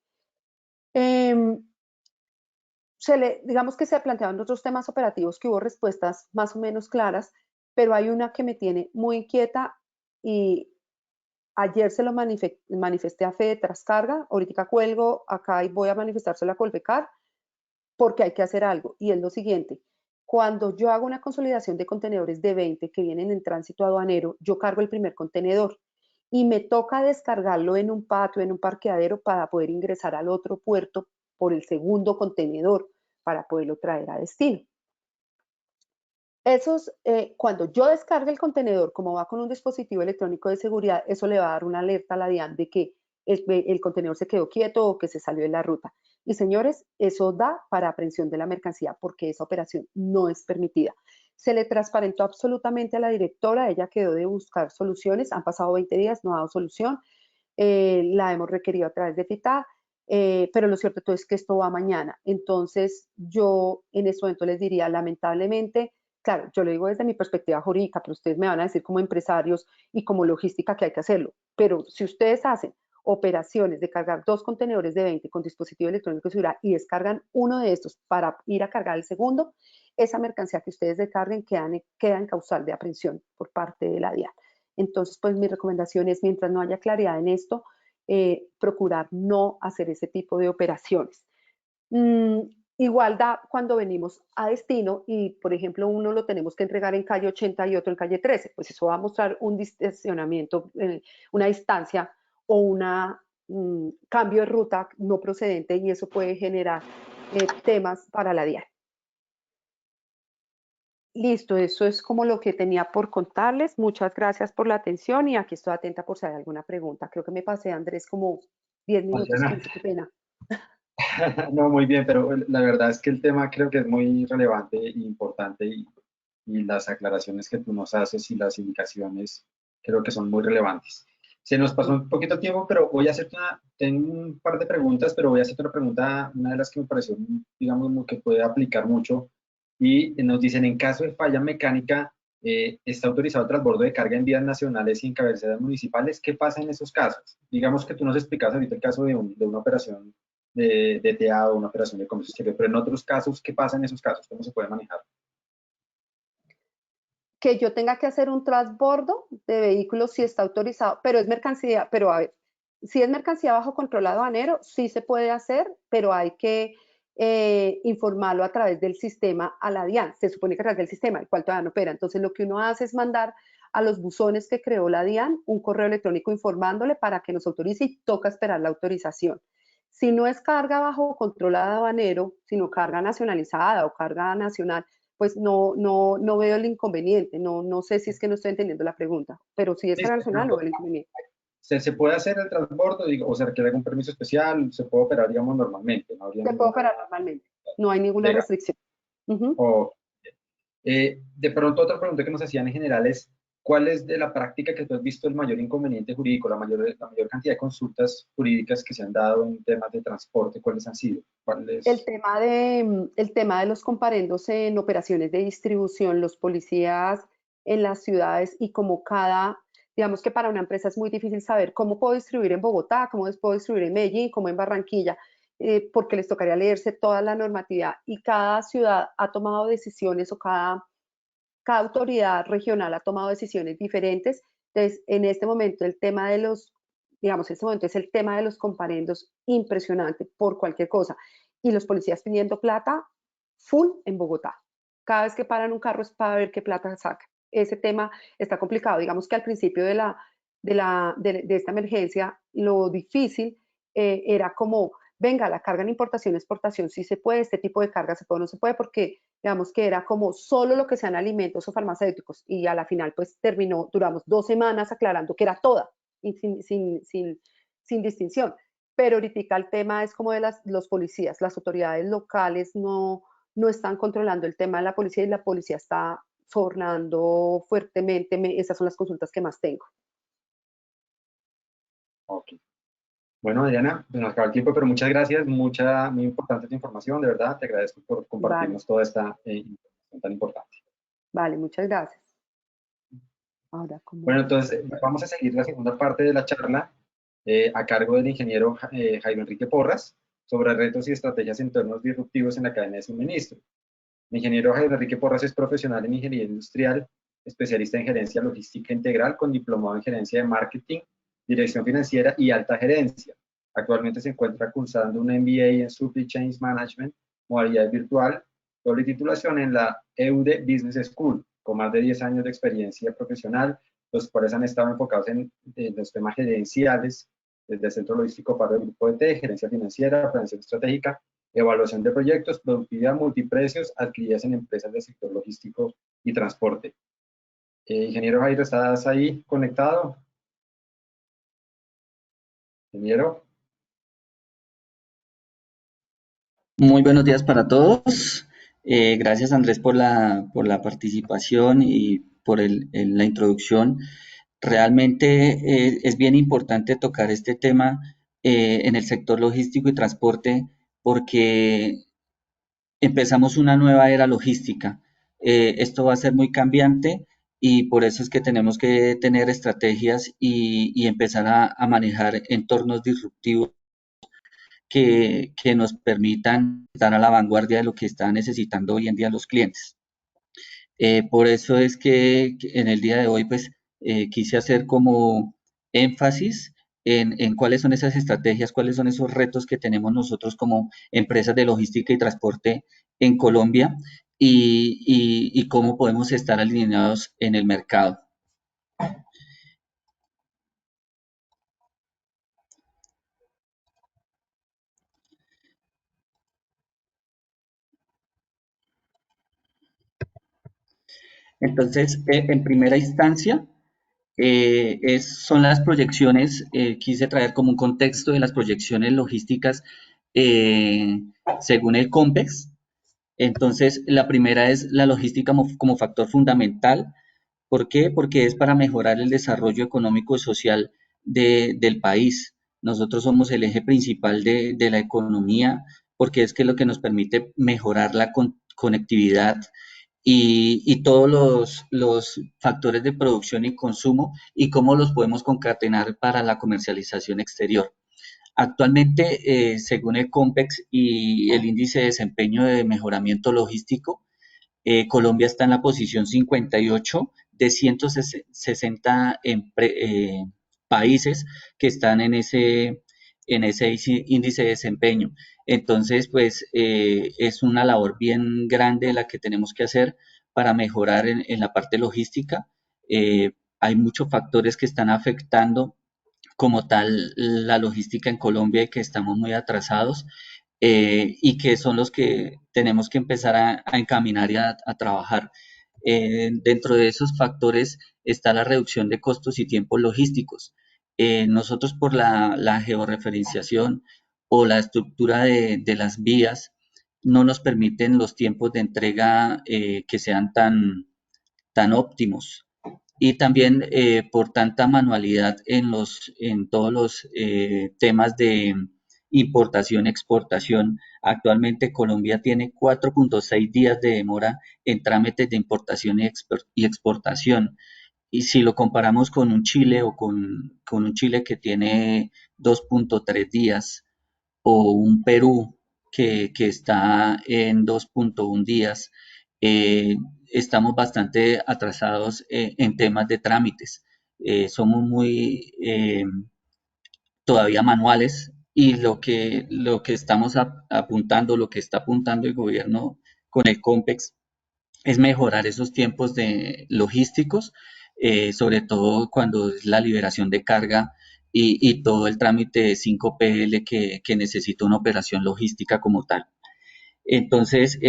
Digamos que se planteaban otros temas operativos que hubo respuestas más o menos claras, pero hay una que me tiene muy inquieta y ayer se lo manifesté a Fede Trascarga, ahorita cuelgo acá y voy a manifestárselo a Colpecar porque hay que hacer algo. Y es lo siguiente, cuando yo hago una consolidación de contenedores de 20 que vienen en tránsito aduanero, yo cargo el primer contenedor y me toca descargarlo en un patio, en un parqueadero para poder ingresar al otro puerto por el segundo contenedor para poderlo traer a destino. Cuando yo descargue el contenedor, como va con un dispositivo electrónico de seguridad, eso le va a dar una alerta a la DIAN de que el contenedor se quedó quieto o que se salió de la ruta. Y señores, eso da para aprehensión de la mercancía porque esa operación no es permitida. Se le transparentó absolutamente a la directora, ella quedó de buscar soluciones, han pasado 20 días, no ha dado solución, la hemos requerido a través de FITA, pero lo cierto es que esto va mañana. Entonces, yo en este momento les diría, lamentablemente, claro, yo lo digo desde mi perspectiva jurídica, pero ustedes me van a decir como empresarios y como logística que hay que hacerlo. Pero si ustedes hacen operaciones de cargar 2 contenedores de 20 con dispositivo electrónico de seguridad y descargan uno de estos para ir a cargar el segundo, esa mercancía que ustedes descarguen queda en causal de aprehensión por parte de la DIAN. Entonces, pues mi recomendación es, mientras no haya claridad en esto, procurar no hacer ese tipo de operaciones. Igual da cuando venimos a destino y, por ejemplo, uno lo tenemos que entregar en calle 80 y otro en calle 13, pues eso va a mostrar un distanciamiento, una distancia o un cambio de ruta no procedente y eso puede generar temas para la DIAN. Listo, eso es como lo que tenía por contarles. Muchas gracias por la atención y aquí estoy atenta por si hay alguna pregunta. Creo que me pasé, Andrés, como 10 minutos, 15, qué pena. No, muy bien, pero la verdad es que el tema creo que es muy relevante e importante y las aclaraciones que tú nos haces y las indicaciones creo que son muy relevantes. Se nos pasó un poquito tiempo, pero voy a hacerte tengo un par de preguntas, pero voy a hacerte una pregunta, una de las que me pareció, digamos, que puede aplicar mucho y nos dicen, en caso de falla mecánica, está autorizado el transbordo de carga en vías nacionales y en cabeceras municipales. ¿Qué pasa en esos casos? Digamos que tú nos explicas ahorita el caso de una operación de DTA o una operación de comercio exterior, pero en otros casos, ¿qué pasa en esos casos? ¿Cómo se puede manejar? Que yo tenga que hacer un transbordo de vehículos si está autorizado, pero es mercancía, pero a ver, si es mercancía bajo control aduanero, sí se puede hacer, pero hay que informarlo a través del sistema a la DIAN. Se supone que a través del sistema, el cual todavía no opera. Entonces, lo que uno hace es mandar a los buzones que creó la DIAN un correo electrónico informándole para que nos autorice y toca esperar la autorización. Si no es carga bajo control aduanero, sino carga nacionalizada o carga nacional, pues no veo el inconveniente. No sé si es que no estoy entendiendo la pregunta, pero si es carga nacional, no veo el inconveniente. ¿Se puede hacer el transbordo o se requiere algún permiso especial? ¿Se puede operar, digamos, normalmente? ¿No se puede operar normalmente. No hay ninguna Legal. restricción. De pronto, otra pregunta que nos hacían en general es, ¿cuál es de la práctica que tú has visto el mayor inconveniente jurídico, la mayor cantidad de consultas jurídicas que se han dado en temas de transporte? ¿Cuáles han sido? El tema de los comparendos en operaciones de distribución, los policías en las ciudades y como digamos que para una empresa es muy difícil saber cómo puedo distribuir en Bogotá, cómo puedo distribuir en Medellín, cómo en Barranquilla, porque les tocaría leerse toda la normatividad y cada ciudad ha tomado decisiones o cada autoridad regional ha tomado decisiones diferentes. Entonces, en este momento el tema de digamos, en este momento es el tema de los comparendos impresionante por cualquier cosa. Y los policías pidiendo plata full en Bogotá. Cada vez que paran un carro es para ver qué plata saca. Ese tema está complicado. Digamos que al principio de esta emergencia, lo difícil era como, venga, la carga en importación, exportación, sí se puede, este tipo de carga se puede o no se puede, porque digamos que era como solo lo que sean alimentos o farmacéuticos, y a la final pues duramos 2 semanas aclarando que era toda, y sin distinción. Pero ahorita el tema es como de los policías, las autoridades locales no están controlando el tema de la policía y la policía está sobornando fuertemente. Esas son las consultas que más tengo. Ok. Bueno, Adriana, nos acaba el tiempo, pero muchas gracias, muy importante tu información, de verdad, te agradezco por compartirnos toda esta información tan importante. Vale, muchas gracias. Ahora, bueno, entonces vamos a seguir la segunda parte de la charla a cargo del ingeniero Jairo Enrique Porras sobre retos y estrategias en entornos disruptivos en la cadena de suministro. El ingeniero Jairo Enrique Porras es profesional en ingeniería industrial, especialista en gerencia logística integral con diplomado en gerencia de marketing, dirección financiera y alta gerencia. Actualmente se encuentra cursando un MBA en Supply Chain Management, modalidad virtual, doble titulación en la EUDE Business School, con más de 10 años de experiencia profesional, los cuales han estado enfocados en los temas gerenciales, desde el centro logístico para el grupo de T, gerencia financiera, planeación estratégica, evaluación de proyectos, productividad, multiprecios, adquiridas en empresas del sector logístico y transporte. Ingeniero Jairo, ¿estás ahí conectado? Ingeniero. Muy buenos días para todos. Gracias, Andrés, por la participación y por la introducción. Realmente es bien importante tocar este tema en el sector logístico y transporte porque empezamos una nueva era logística. Esto va a ser muy cambiante y por eso es que tenemos que tener estrategias y empezar a manejar entornos disruptivos que nos permitan estar a la vanguardia de lo que están necesitando hoy en día los clientes. Por eso es que en el día de hoy pues quise hacer como énfasis en cuáles son esas estrategias, cuáles son esos retos que tenemos nosotros como empresas de logística y transporte en Colombia y cómo podemos estar alineados en el mercado. Entonces, en primera instancia, son las proyecciones, quise traer como un contexto de las proyecciones logísticas según el COMPEX. Entonces, la primera es la logística como factor fundamental. ¿Por qué? Porque es para mejorar el desarrollo económico y social del país. Nosotros somos el eje principal de la economía porque es que lo que nos permite mejorar la conectividad y todos los factores de producción y consumo y cómo los podemos concatenar para la comercialización exterior. Actualmente, según el COMPEX y el índice de desempeño de mejoramiento logístico, Colombia está en la posición 58 de 160 países que están en ese índice de desempeño. Entonces, pues es una labor bien grande la que tenemos que hacer para mejorar en la parte logística. Hay muchos factores que están afectando como tal la logística en Colombia y que estamos muy atrasados y que son los que tenemos que empezar a encaminar y a trabajar. Dentro de esos factores está la reducción de costos y tiempos logísticos. Nosotros por la georreferenciación o la estructura de las vías, no nos permiten los tiempos de entrega que sean tan óptimos. Y también por tanta manualidad en todos los temas de importación, exportación. Actualmente Colombia tiene 4.6 días de demora en trámites de importación y exportación. Y si lo comparamos con un Chile o con un Chile que tiene 2.3 días, o un Perú que está en 2.1 días, estamos bastante atrasados en temas de trámites. Somos muy todavía manuales y lo que estamos apuntando, lo que está apuntando el gobierno con el COMPEX es mejorar esos tiempos de logísticos, sobre todo cuando es la liberación de carga y todo el trámite de 5PL que necesita una operación logística como tal. Entonces,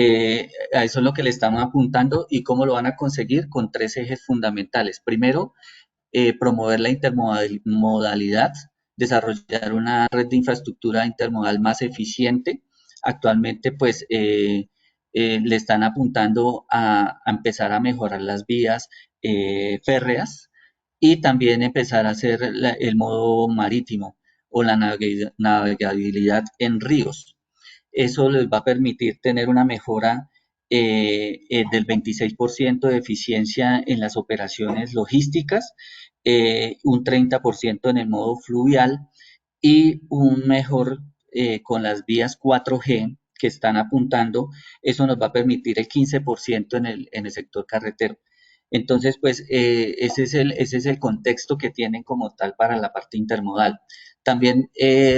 a eso es lo que le estamos apuntando y cómo lo van a conseguir con 3 ejes fundamentales. Primero, promover la intermodalidad, desarrollar una red de infraestructura intermodal más eficiente. Actualmente, pues, le están apuntando a empezar a mejorar las vías férreas y también empezar a hacer el modo marítimo o la navegabilidad en ríos. Eso les va a permitir tener una mejora del 26% de eficiencia en las operaciones logísticas, un 30% en el modo fluvial y un mejor con las vías 4G que están apuntando, eso nos va a permitir el 15% en el sector carretero. Entonces, pues ese es el contexto que tienen como tal para la parte intermodal. También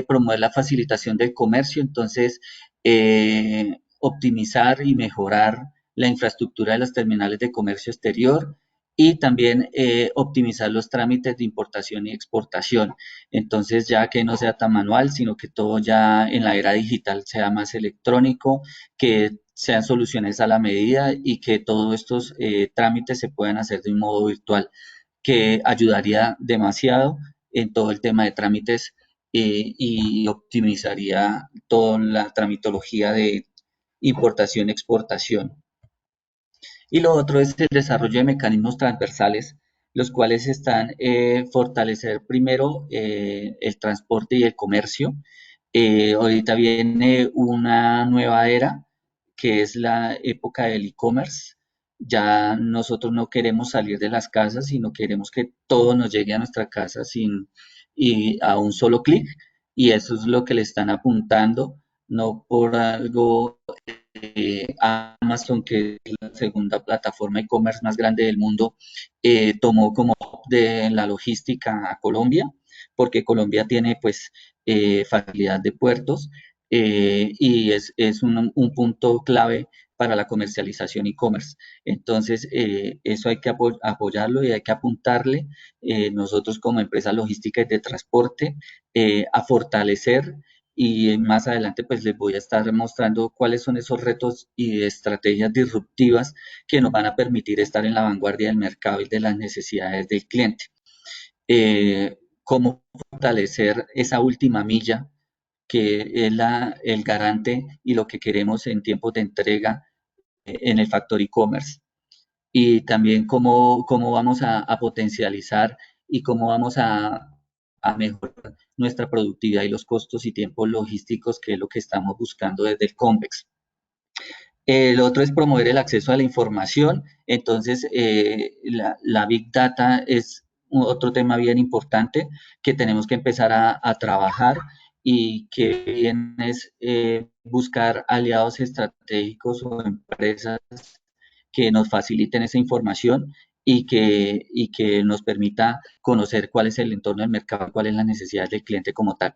promover la facilitación del comercio, entonces optimizar y mejorar la infraestructura de las terminales de comercio exterior y también optimizar los trámites de importación y exportación. Entonces, ya que no sea tan manual, sino que todo ya en la era digital sea más electrónico, que sean soluciones a la medida y que todos estos trámites se puedan hacer de un modo virtual, que ayudaría demasiado en todo el tema de trámites y optimizaría toda la tramitología de importación-exportación. Y lo otro es el desarrollo de mecanismos transversales, los cuales están fortalecer primero el transporte y el comercio. Ahorita viene una nueva era, que es la época del e-commerce. Ya nosotros no queremos salir de las casas, sino queremos que todo nos llegue a nuestra casa y a un solo clic. Y eso es lo que le están apuntando, no por algo Amazon, que es la segunda plataforma e-commerce más grande del mundo, tomó como de la logística a Colombia, porque Colombia tiene pues facilidad de puertos y es un punto clave para la comercialización e-commerce. Entonces, eso hay que apoyarlo y hay que apuntarle nosotros como empresa logística y de transporte a fortalecer y más adelante pues les voy a estar mostrando cuáles son esos retos y estrategias disruptivas que nos van a permitir estar en la vanguardia del mercado y de las necesidades del cliente. Cómo fortalecer esa última milla que es el garante y lo que queremos en tiempos de entrega en el factor e-commerce. Y también cómo vamos a potencializar y cómo vamos a mejorar nuestra productividad y los costos y tiempos logísticos, que es lo que estamos buscando desde el COMPEX. El otro es promover el acceso a la información. Entonces, la Big Data es otro tema bien importante que tenemos que empezar a trabajar y que bien es buscar aliados estratégicos o empresas que nos faciliten esa información y que nos permita conocer cuál es el entorno del mercado, cuál es la necesidad del cliente como tal.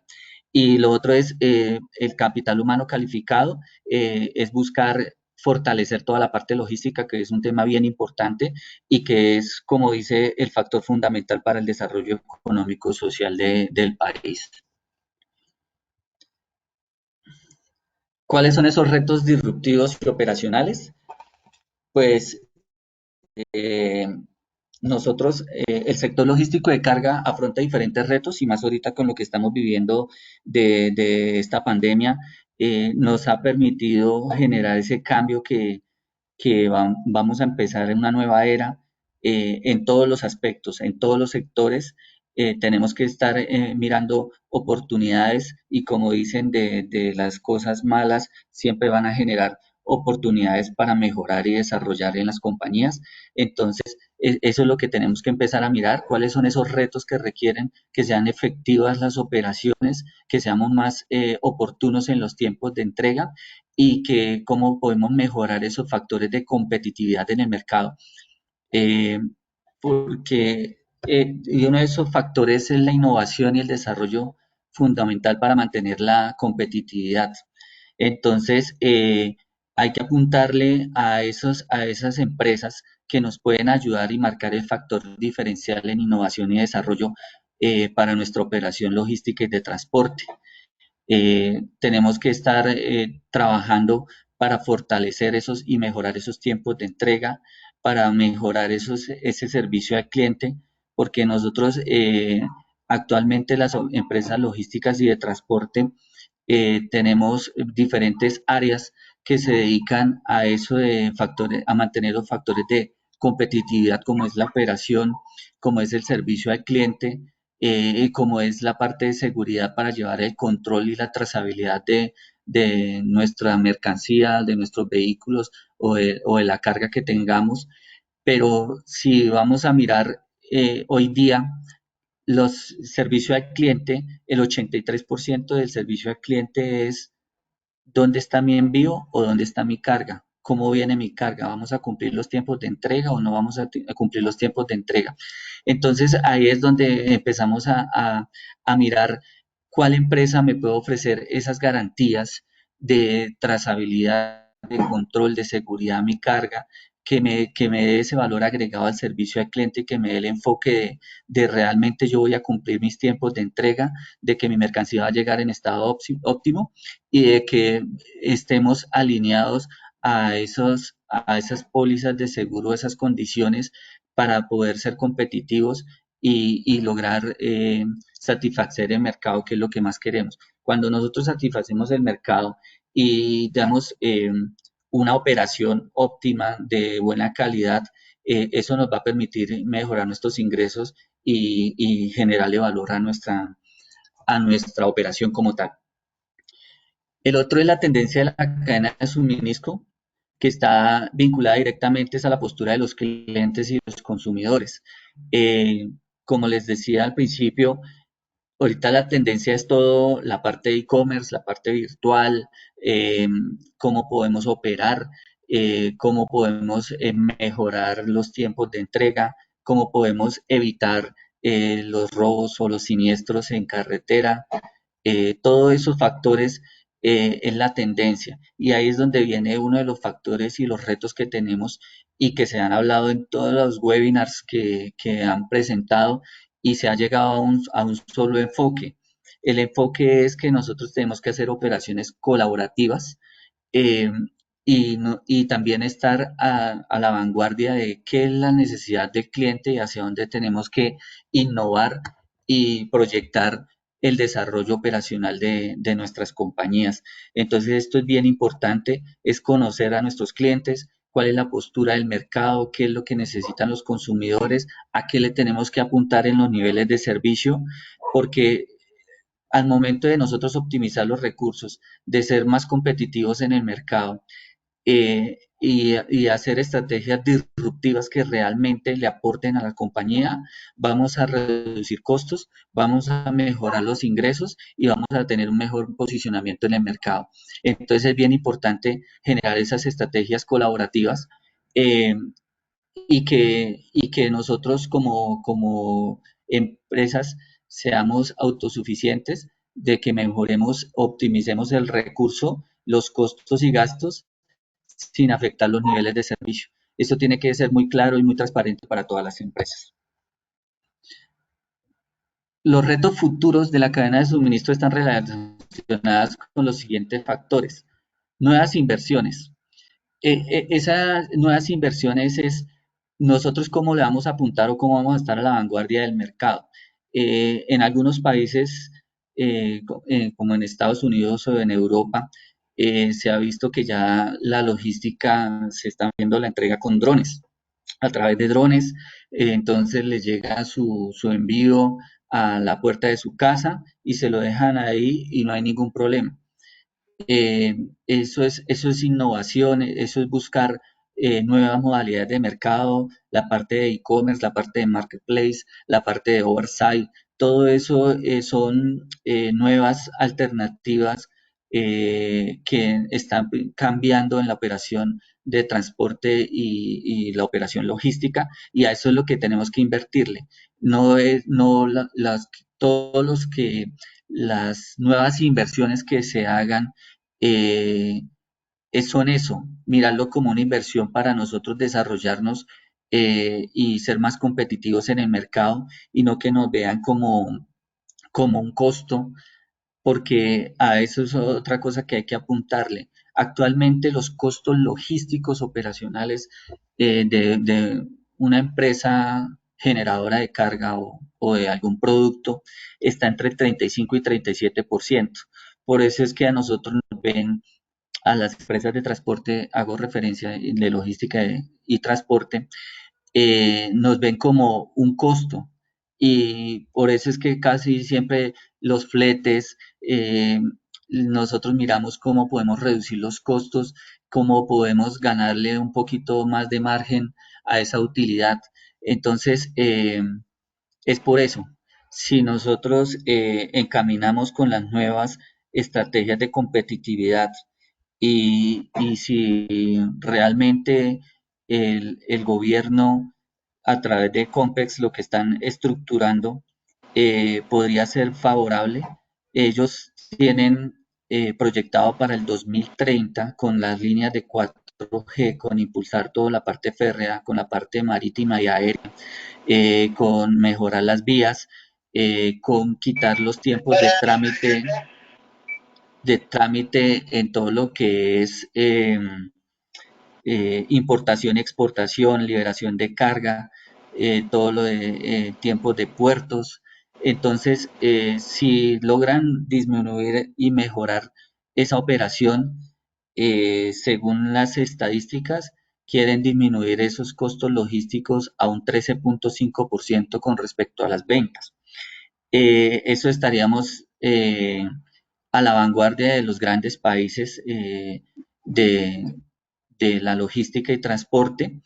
Y lo otro es el capital humano calificado, es buscar fortalecer toda la parte logística, que es un tema bien importante y que es, como dice, el factor fundamental para el desarrollo económico y social del país. ¿Cuáles son esos retos disruptivos y operacionales? Pues eh, nosotros, el sector logístico de carga afronta diferentes retos y más ahorita con lo que estamos viviendo de esta pandemia. nos ha permitido generar ese cambio que vamos a empezar en una nueva era en todos los aspectos, en todos los sectores. Tenemos que estar mirando oportunidades y como dicen, de las cosas malas siempre van a generar oportunidades para mejorar y desarrollar en las compañías. Entonces, eso es lo que tenemos que empezar a mirar, cuáles son esos retos que requieren que sean efectivas las operaciones, que seamos más oportunos en los tiempos de entrega y que cómo podemos mejorar esos factores de competitividad en el mercado. Eh, porque y uno de esos factores es la innovación y el desarrollo fundamental para mantener la competitividad. Entonces, hay que apuntarle a esas empresas que nos pueden ayudar y marcar el factor diferencial en innovación y desarrollo para nuestra operación logística y de transporte. Tenemos que estar trabajando para fortalecer esos y mejorar esos tiempos de entrega, para mejorar ese servicio al cliente, porque nosotros actualmente las empresas logísticas y de transporte tenemos diferentes áreas que se dedican a eso de factores, a mantener los factores de competitividad, como es la operación, como es el servicio al cliente, y como es la parte de seguridad para llevar el control y la trazabilidad de nuestra mercancía, de nuestros vehículos o de la carga que tengamos. Pero si vamos a mirar hoy día los servicios al cliente, el 83% del servicio al cliente es ¿dónde está mi envío o dónde está mi carga? ¿Cómo viene mi carga? ¿Vamos a cumplir los tiempos de entrega o no vamos a cumplir los tiempos de entrega? Entonces ahí es donde empezamos a mirar cuál empresa me puede ofrecer esas garantías de trazabilidad, de control, de seguridad a mi carga, que me dé ese valor agregado al servicio al cliente y que me dé el enfoque de realmente yo voy a cumplir mis tiempos de entrega, de que mi mercancía va a llegar en estado óptimo y de que estemos alineados a esas pólizas de seguro, esas condiciones para poder ser competitivos y lograr satisfacer el mercado, que es lo que más queremos. Cuando nosotros satisfacemos el mercado y damos una operación óptima de buena calidad, eso nos va a permitir mejorar nuestros ingresos y generarle valor a nuestra operación como tal. El otro es la tendencia de la cadena de suministro, que está vinculada directamente a la postura de los clientes y los consumidores. Como les decía al principio, ahorita la tendencia es todo la parte de e-commerce, la parte virtual, cómo podemos operar, cómo podemos mejorar los tiempos de entrega, cómo podemos evitar los robos o los siniestros en carretera. Todos esos factores es la tendencia y ahí es donde viene uno de los factores y los retos que tenemos y que se han hablado en todos los webinars que han presentado y se ha llegado a un solo enfoque. El enfoque es que nosotros tenemos que hacer operaciones colaborativas eh, y también estar a la vanguardia de qué es la necesidad del cliente y hacia dónde tenemos que innovar y proyectar el desarrollo operacional de nuestras compañías. Entonces, esto es bien importante, es conocer a nuestros clientes, cuál es la postura del mercado, qué es lo que necesitan los consumidores, a qué le tenemos que apuntar en los niveles de servicio, porque al momento de nosotros optimizar los recursos, de ser más competitivos en el mercado y hacer estrategias disruptivas que realmente le aporten a la compañía, vamos a reducir costos, vamos a mejorar los ingresos y vamos a tener un mejor posicionamiento en el mercado. Entonces es bien importante generar esas estrategias colaborativas eh, y que nosotros como empresas seamos autosuficientes, de que mejoremos, optimicemos el recurso, los costos y gastos sin afectar los niveles de servicio. Esto tiene que ser muy claro y muy transparente para todas las empresas. Los retos futuros de la cadena de suministro están relacionados con los siguientes factores. Nuevas inversiones. Esas nuevas inversiones es nosotros cómo le vamos a apuntar o cómo vamos a estar a la vanguardia del mercado. En algunos países, como en Estados Unidos o en Europa, se ha visto que ya la logística se está viendo la entrega con drones, a través de drones, entonces les llega su envío a la puerta de su casa y se lo dejan ahí y no hay ningún problema. Eso es innovación, eso es buscar nuevas modalidades de mercado, la parte de e-commerce, la parte de marketplace, la parte de oversight, todo eso son nuevas alternativas que están cambiando en la operación de transporte y la operación logística, y a eso es lo que tenemos que invertirle. No es, no la- las, todos los que las nuevas inversiones que se hagan eh, son eso, mirarlo como una inversión para nosotros desarrollarnos y ser más competitivos en el mercado y no que nos vean como un costo, porque a eso es otra cosa que hay que apuntarle. Actualmente los costos logísticos operacionales de una empresa generadora de carga o de algún producto está entre 35 y 37%. Por eso es que a nosotros nos ven a las empresas de transporte, hago referencia de logística y transporte, nos ven como un costo. Y por eso es que casi siempre los fletes, nosotros miramos cómo podemos reducir los costos, cómo podemos ganarle un poquito más de margen a esa utilidad. Entonces, es por eso, si nosotros encaminamos con las nuevas estrategias de competitividad y si realmente el gobierno a través de Compex lo que están estructurando podría ser favorable. Ellos tienen proyectado para el 2030 con las líneas de 4G, con impulsar toda la parte férrea, con la parte marítima y aérea, con mejorar las vías, con quitar los tiempos de trámite en todo lo que es importación, exportación, liberación de carga, todo lo de tiempos de puertos. Entonces, si logran disminuir y mejorar esa operación, según las estadísticas, quieren disminuir esos costos logísticos a un 13.5% con respecto a las ventas. Eso estaríamos a la vanguardia de los grandes países de, de la logística y transporte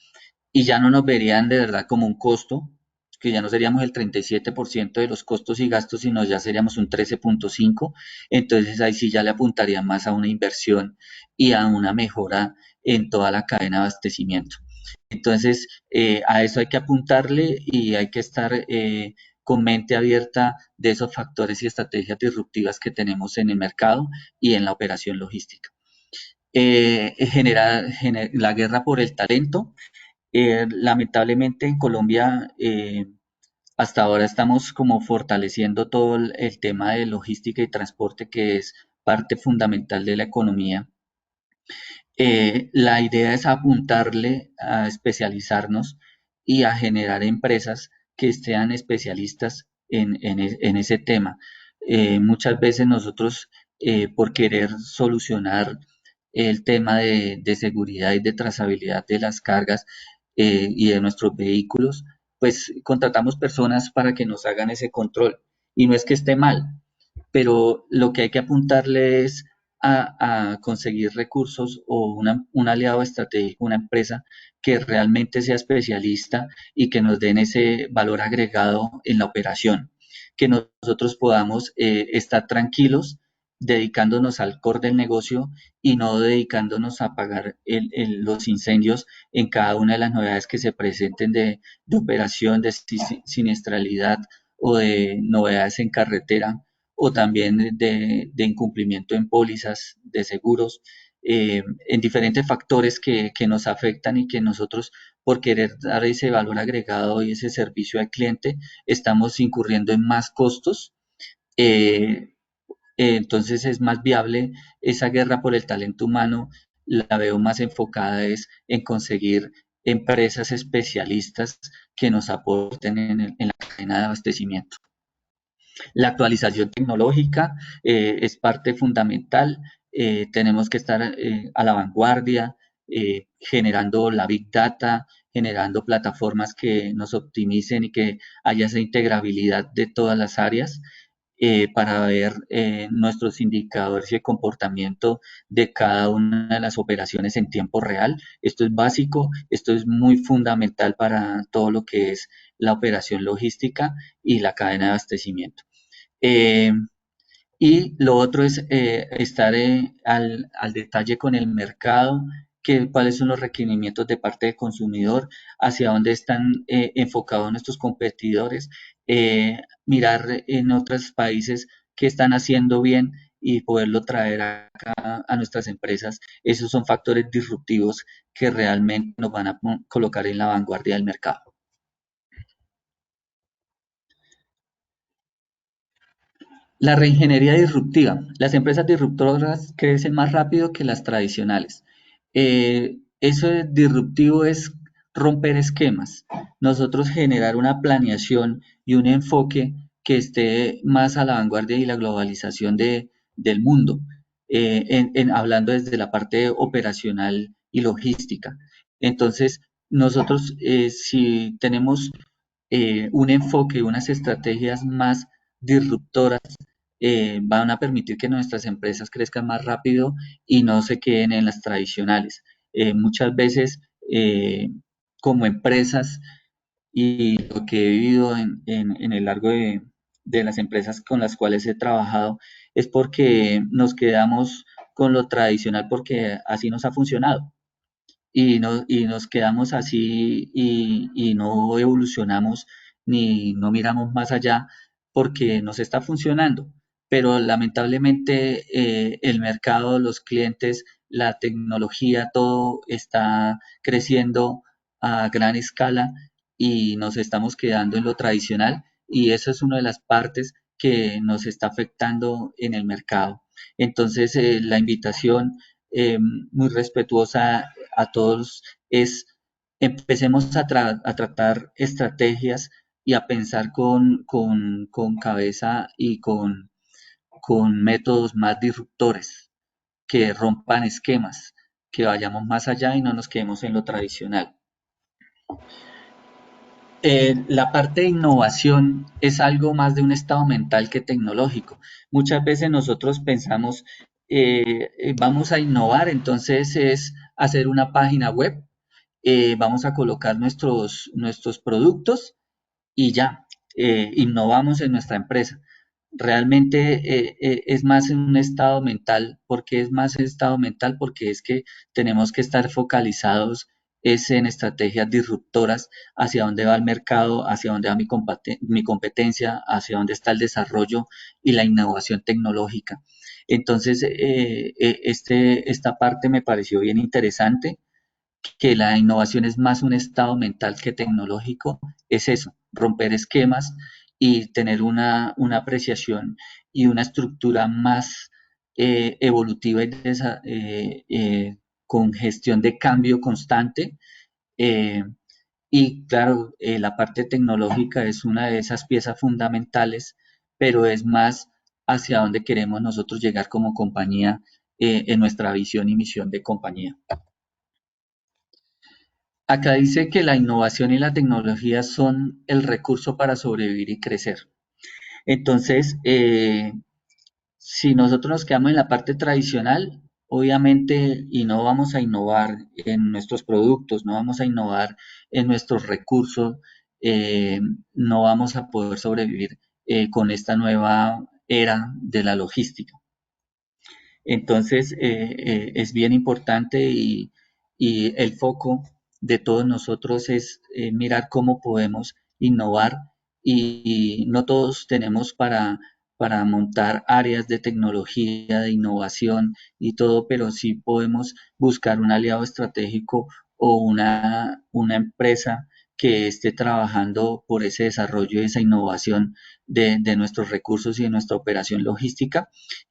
y ya no nos verían de verdad como un costo, que ya no seríamos el 37% de los costos y gastos, sino ya seríamos un 13.5%. Entonces ahí sí ya le apuntaría más a una inversión y a una mejora en toda la cadena de abastecimiento. Entonces, a eso hay que apuntarle y hay que estar con mente abierta de esos factores y estrategias disruptivas que tenemos en el mercado y en la operación logística. La guerra por el talento. Lamentablemente en Colombia hasta ahora estamos como fortaleciendo todo el tema de logística y transporte que es parte fundamental de la economía. La idea es apuntarle a especializarnos y a generar empresas que sean especialistas en ese tema. Muchas veces nosotros, por querer solucionar el tema de seguridad y de trazabilidad de las cargas y de nuestros vehículos, pues contratamos personas para que nos hagan ese control. Y no es que esté mal, pero lo que hay que apuntarle es a conseguir recursos o un aliado estratégico, una empresa que realmente sea especialista y que nos den ese valor agregado en la operación, que nosotros podamos estar tranquilos dedicándonos al core del negocio y no dedicándonos a pagar los incendios en cada una de las novedades que se presenten de operación, de siniestralidad o de novedades en carretera o también de incumplimiento en pólizas de seguros, en diferentes factores que nos afectan y que nosotros, por querer dar ese valor agregado y ese servicio al cliente, estamos incurriendo en más costos. eh, entonces es más viable esa guerra por el talento humano, la veo más enfocada es en conseguir empresas especialistas que nos aporten en la cadena de abastecimiento. La actualización tecnológica es parte fundamental. tenemos que estar a la vanguardia, generando la Big Data, generando plataformas que nos optimicen y que haya esa integrabilidad de todas las áreas para ver nuestros indicadores y el comportamiento de cada una de las operaciones en tiempo real. Esto es básico, esto es muy fundamental para todo lo que es la operación logística y la cadena de abastecimiento. Y lo otro es estar al detalle con el mercado, cuáles son los requerimientos de parte del consumidor, hacia dónde están enfocados nuestros competidores, mirar en otros países qué están haciendo bien y poderlo traer acá a nuestras empresas. Esos son factores disruptivos que realmente nos van a colocar en la vanguardia del mercado. La reingeniería disruptiva. Las empresas disruptoras crecen más rápido que las tradicionales. Eso de disruptivo es romper esquemas. Nosotros generar una planeación y un enfoque que esté más a la vanguardia y la globalización del mundo, hablando desde la parte operacional y logística. Entonces, nosotros si tenemos un enfoque, unas estrategias más disruptoras, van a permitir que nuestras empresas crezcan más rápido y no se queden en las tradicionales. Muchas veces, como empresas, y lo que he vivido en el largo de las empresas con las cuales he trabajado, es porque nos quedamos con lo tradicional porque así nos ha funcionado y nos quedamos así y no evolucionamos ni no miramos más allá porque nos está funcionando. Pero lamentablemente el mercado, los clientes, la tecnología, todo está creciendo a gran escala y nos estamos quedando en lo tradicional y eso es una de las partes que nos está afectando en el mercado. Entonces, la invitación muy respetuosa a todos es empecemos a tratar estrategias y a pensar con cabeza y con métodos más disruptores, que rompan esquemas, que vayamos más allá y no nos quedemos en lo tradicional. La parte de innovación es algo más de un estado mental que tecnológico. Muchas veces nosotros pensamos, vamos a innovar, entonces es hacer una página web, vamos a colocar nuestros productos y ya, innovamos en nuestra empresa. Realmente es más en un estado mental. ¿Por qué es más estado mental? Porque es que tenemos que estar focalizados es en estrategias disruptoras hacia dónde va el mercado, hacia dónde va mi competencia, hacia dónde está el desarrollo y la innovación tecnológica. Entonces, esta parte me pareció bien interesante, que la innovación es más un estado mental que tecnológico, es eso, romper esquemas y tener una apreciación y una estructura más evolutiva y con gestión de cambio constante. eh, y claro, la parte tecnológica es una de esas piezas fundamentales, pero es más hacia dónde queremos nosotros llegar como compañía en nuestra visión y misión de compañía. Acá dice que la innovación y la tecnología son el recurso para sobrevivir y crecer. Entonces, si nosotros nos quedamos en la parte tradicional, obviamente, y no vamos a innovar en nuestros productos, no vamos a innovar en nuestros recursos, eh, no vamos a poder sobrevivir con esta nueva era de la logística. Entonces, es bien importante y el foco de todos nosotros es mirar cómo podemos innovar y no todos tenemos para montar áreas de tecnología, de innovación y todo, pero sí podemos buscar un aliado estratégico o una empresa que esté trabajando por ese desarrollo y esa innovación de nuestros recursos y de nuestra operación logística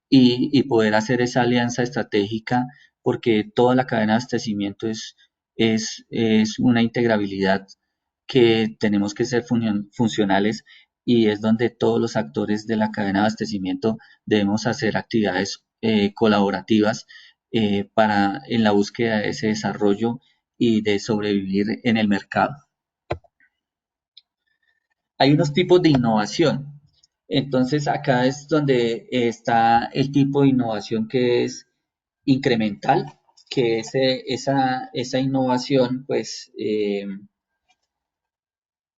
y poder hacer esa alianza estratégica, porque toda la cadena de abastecimiento es una integrabilidad que tenemos que ser funcionales y es donde todos los actores de la cadena de abastecimiento debemos hacer actividades colaborativas en la búsqueda de ese desarrollo y de sobrevivir en el mercado. Hay unos tipos de innovación. Entonces, acá es donde está el tipo de innovación que es incremental, que esa innovación, pues,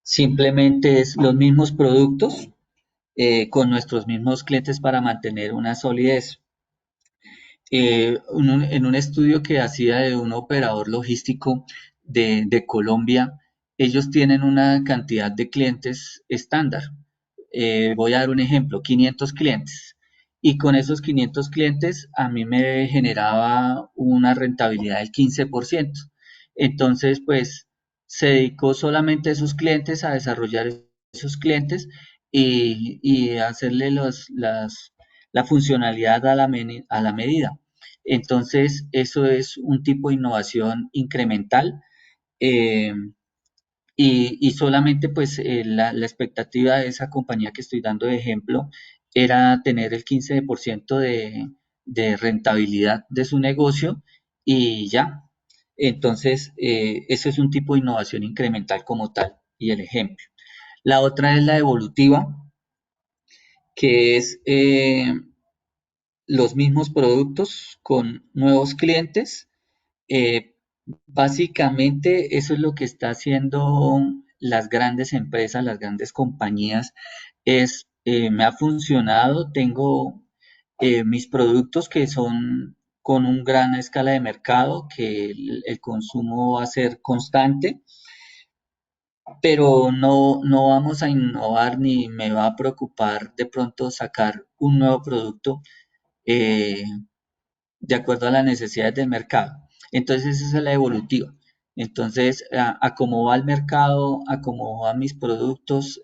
simplemente es los mismos productos con nuestros mismos clientes para mantener una solidez. En un estudio que hacía de un operador logístico de Colombia, ellos tienen una cantidad de clientes estándar. Voy a dar un ejemplo, 500 clientes. Y con esos 500 clientes a mí me generaba una rentabilidad del 15%. Entonces, pues se dedicó solamente a esos clientes, a desarrollar esos clientes y hacerle la funcionalidad a la medida. Entonces, eso es un tipo de innovación incremental. eh, y solamente pues la expectativa de esa compañía que estoy dando de ejemplo era tener el 15% de rentabilidad de su negocio y ya. Entonces, ese es un tipo de innovación incremental como tal y el ejemplo. La otra es la evolutiva, que es los mismos productos con nuevos clientes. Básicamente eso es lo que está haciendo las grandes empresas, las grandes compañías, me ha funcionado, tengo mis productos que son con una gran escala de mercado, que el consumo va a ser constante, pero no vamos a innovar ni me va a preocupar de pronto sacar un nuevo producto eh, de acuerdo a las necesidades del mercado. Entonces esa es la evolutiva. Entonces, a cómo va el mercado, a cómo van mis productos,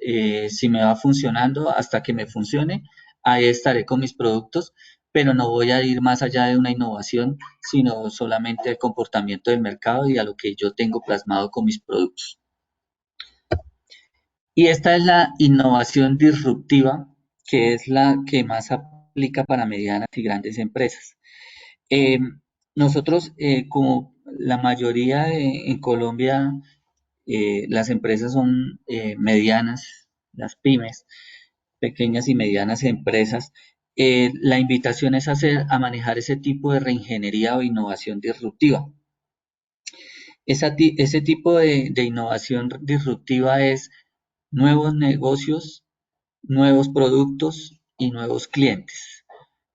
si me va funcionando hasta que me funcione, ahí estaré con mis productos, pero no voy a ir más allá de una innovación, sino solamente el comportamiento del mercado y a lo que yo tengo plasmado con mis productos. Y esta es la innovación disruptiva, que es la que más aplica para medianas y grandes empresas. Eh, nosotros, como la mayoría en Colombia, las empresas son medianas, las pymes, pequeñas y medianas empresas, la invitación es a manejar ese tipo de reingeniería o innovación disruptiva. Ese tipo de innovación disruptiva es nuevos negocios, nuevos productos y nuevos clientes.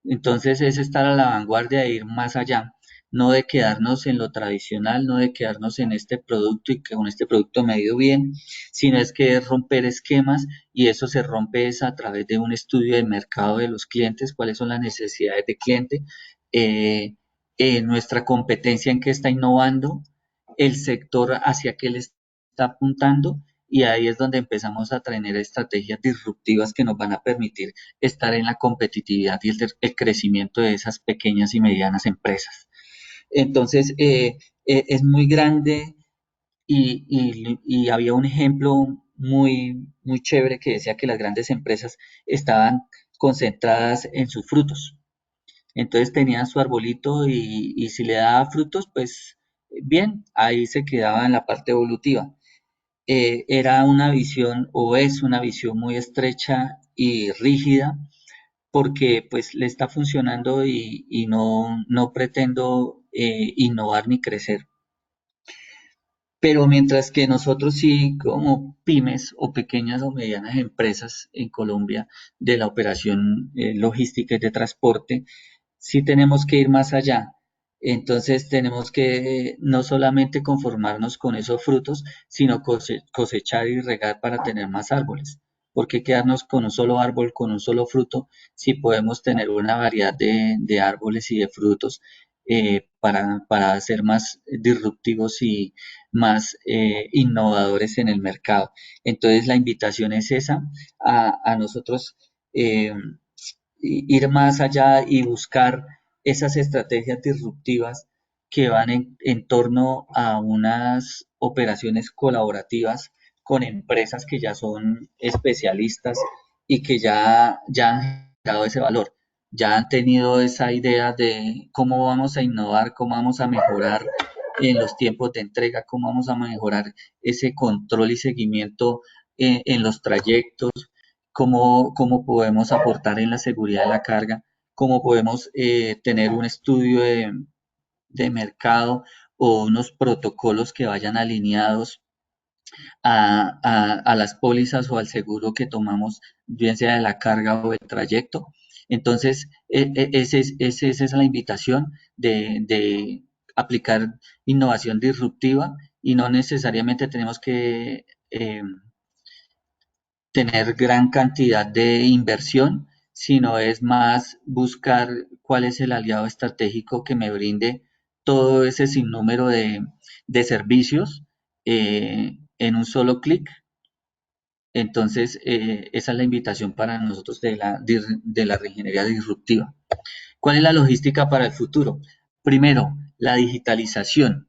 Entonces es estar a la vanguardia de ir más allá, no de quedarnos en lo tradicional, no de quedarnos en este producto y que con este producto me ha ido bien, sino es que es romper esquemas y eso se rompe es a través de un estudio de mercado de los clientes, cuáles son las necesidades del cliente, eh, nuestra competencia en qué está innovando, el sector hacia qué le está apuntando y ahí es donde empezamos a tener estrategias disruptivas que nos van a permitir estar en la competitividad y el crecimiento de esas pequeñas y medianas empresas. Entonces, es muy grande y había un ejemplo muy chévere que decía que las grandes empresas estaban concentradas en sus frutos. Entonces tenían su arbolito y si le daba frutos, pues bien, ahí se quedaba en la parte evolutiva. Era una visión o es una visión muy estrecha y rígida porque pues le está funcionando y no pretendo innovar ni crecer. Pero mientras que nosotros sí, como pymes o pequeñas o medianas empresas en Colombia de la operación logística y de transporte, sí tenemos que ir más allá. Entonces tenemos que no solamente conformarnos con esos frutos, sino cosechar y regar para tener más árboles. ¿Por qué quedarnos con un solo árbol, con un solo fruto, si podemos tener una variedad de árboles y de frutos para ser más disruptivos y más innovadores en el mercado? Entonces la invitación es esa, a nosotros ir más allá y buscar esas estrategias disruptivas que van en torno a unas operaciones colaborativas con empresas que ya son especialistas y que ya han generado ese valor. ya han tenido esa idea de cómo vamos a innovar, cómo vamos a mejorar en los tiempos de entrega, cómo vamos a mejorar ese control y seguimiento en los trayectos, cómo podemos aportar en la seguridad de la carga, cómo podemos tener un estudio de mercado o unos protocolos que vayan alineados a las pólizas o al seguro que tomamos, bien sea de la carga o del trayecto. Entonces, esa es la invitación de aplicar innovación disruptiva y no necesariamente tenemos que tener gran cantidad de inversión, sino es más buscar cuál es el aliado estratégico que me brinde todo ese sinnúmero de servicios en un solo clic. Entonces, esa es la invitación para nosotros de la reingeniería disruptiva. ¿Cuál es la logística para el futuro? Primero, la digitalización.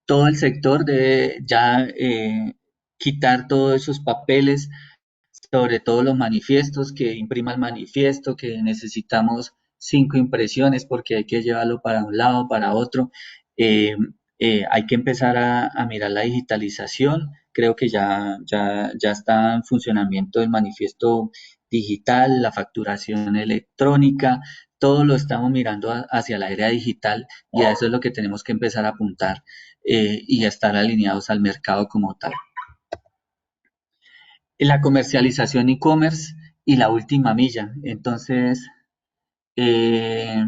Todo el sector debe ya quitar todos esos papeles, sobre todo los manifiestos, que imprima el manifiesto, que necesitamos 5 impresiones porque hay que llevarlo para un lado, para otro. Eh, hay que empezar a mirar la digitalización. Creo que ya está en funcionamiento el manifiesto digital, la facturación electrónica, todo lo estamos mirando hacia la era digital y a eso es lo que tenemos que empezar a apuntar y a estar alineados al mercado como tal. La comercialización e-commerce y la última milla. Entonces, eh,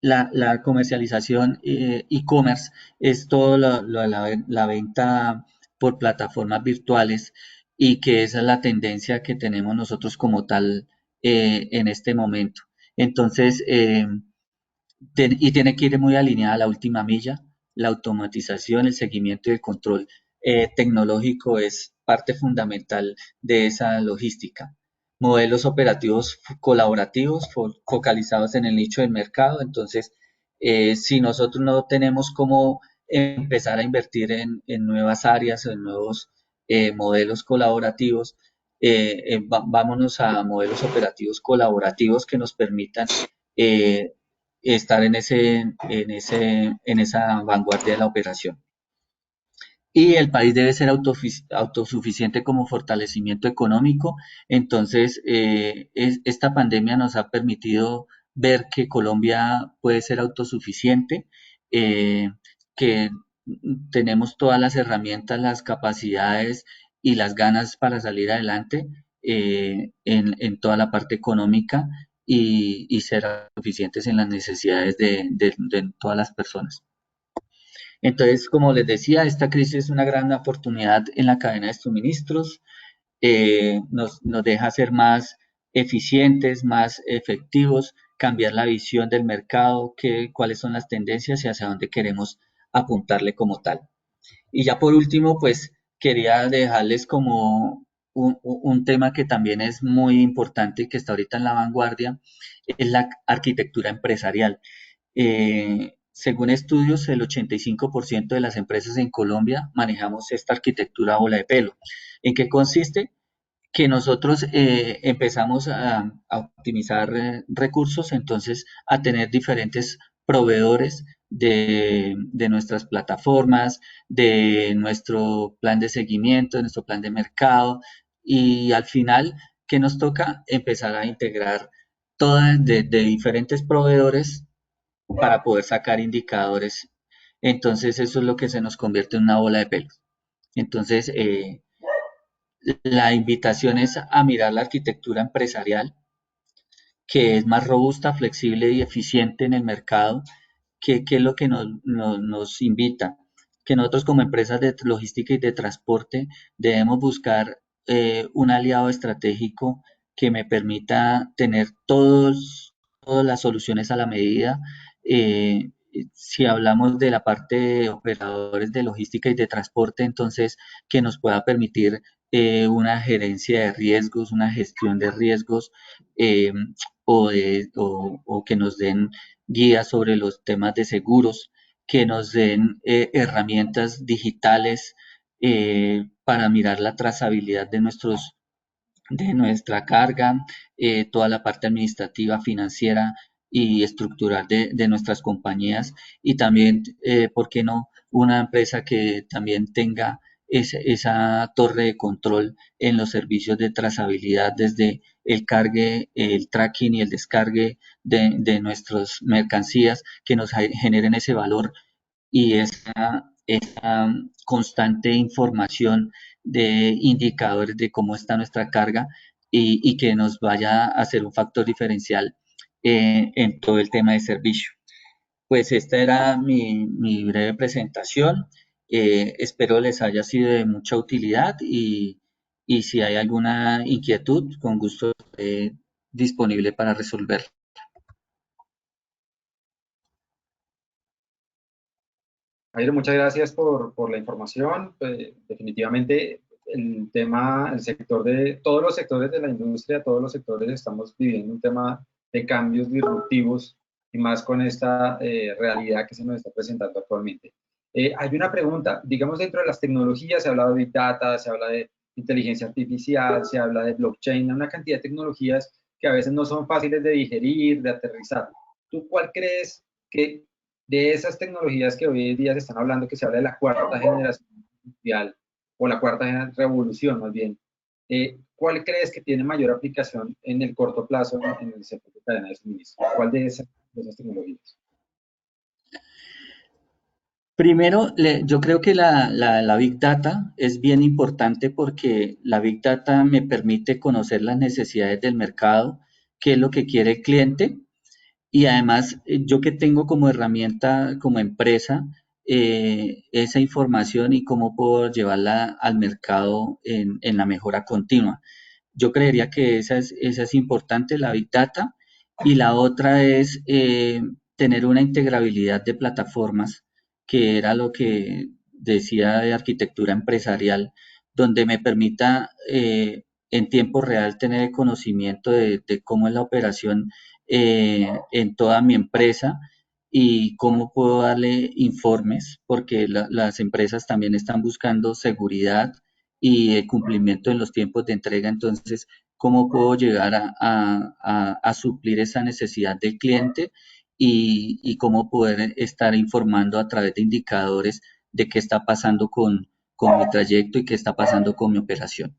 la comercialización e-commerce es todo la venta por plataformas virtuales y que esa es la tendencia que tenemos nosotros como tal en este momento. Entonces, y tiene que ir muy alineada a la última milla, la automatización, el seguimiento y el control tecnológico es parte fundamental de esa logística. Modelos operativos colaborativos focalizados en el nicho del mercado. Entonces, si nosotros no tenemos cómo empezar a invertir en nuevas áreas o en nuevos modelos colaborativos, vámonos a modelos operativos colaborativos que nos permitan estar en esa vanguardia de la operación. Y el país debe ser autosuficiente como fortalecimiento económico. Entonces, esta pandemia nos ha permitido ver que Colombia puede ser autosuficiente, que tenemos todas las herramientas, las capacidades y las ganas para salir adelante en toda la parte económica y ser suficientes en las necesidades de todas las personas. Entonces, como les decía, esta crisis es una gran oportunidad en la cadena de suministros, nos deja ser más eficientes, más efectivos, cambiar la visión del mercado, cuáles son las tendencias y hacia dónde queremos apuntarle como tal. Y ya por último, pues quería dejarles como un tema que también es muy importante y que está ahorita en la vanguardia, es la arquitectura empresarial. Según estudios, el 85% de las empresas en Colombia manejamos esta arquitectura bola de pelo. ¿En qué consiste? Que nosotros empezamos a optimizar recursos, entonces a tener diferentes proveedores de nuestras plataformas, de nuestro plan de seguimiento, de nuestro plan de mercado y al final, ¿qué nos toca? Empezar a integrar todas de diferentes proveedores para poder sacar indicadores. Entonces eso es lo que se nos convierte en una bola de pelos. Entonces, la invitación es a mirar la arquitectura empresarial, que es más robusta, flexible y eficiente en el mercado, que es lo que nos invita, que nosotros como empresas de logística y de transporte debemos buscar un aliado estratégico que me permita tener todas las soluciones a la medida. Si hablamos de la parte de operadores de logística y de transporte, entonces que nos pueda permitir una gerencia de riesgos, una gestión de riesgos eh, o que nos den guías sobre los temas de seguros, que nos den herramientas digitales para mirar la trazabilidad de nuestros de nuestra carga, toda la parte administrativa, financiera y estructural de nuestras compañías y también, ¿por qué no?, una empresa que también tenga esa torre de control en los servicios de trazabilidad desde el cargue, el tracking y el descargue de nuestras mercancías que nos generen ese valor y esa constante información de indicadores de cómo está nuestra carga y que nos vaya a ser un factor diferencial en todo el tema de servicio. Pues esta era mi breve presentación. Espero les haya sido de mucha utilidad y si hay alguna inquietud, con gusto disponible para resolver. Jairo, muchas gracias por la información. Definitivamente el tema, el sector de, todos los sectores de la industria, todos los sectores estamos viviendo un tema de cambios disruptivos y más con esta realidad que se nos está presentando actualmente. Hay una pregunta, digamos, dentro de las tecnologías se habla de Big Data, se habla de inteligencia artificial, se habla de blockchain, una cantidad de tecnologías que a veces no son fáciles de digerir, de aterrizar. ¿Tú cuál crees que de esas tecnologías que hoy en día se están hablando, que se habla de la cuarta generación industrial o la cuarta revolución más bien, ¿cuál crees que tiene mayor aplicación en el corto plazo en el sector de cadena de suministro? ¿Cuál de esas tecnologías? Primero, yo creo que la Big Data es bien importante porque la Big Data me permite conocer las necesidades del mercado, qué es lo que quiere el cliente y además yo que tengo como herramienta, como empresa, esa información y cómo puedo llevarla al mercado en la mejora continua. Yo creería que esa es importante, la Big Data, y la otra es tener una integrabilidad de plataformas, que era lo que decía de arquitectura empresarial, donde me permita en tiempo real tener conocimiento de cómo es la operación en toda mi empresa y cómo puedo darle informes, porque las empresas también están buscando seguridad y el cumplimiento en los tiempos de entrega. Entonces, ¿cómo puedo llegar a suplir esa necesidad del cliente y cómo poder estar informando a través de indicadores de qué está pasando con mi trayecto y qué está pasando con mi operación?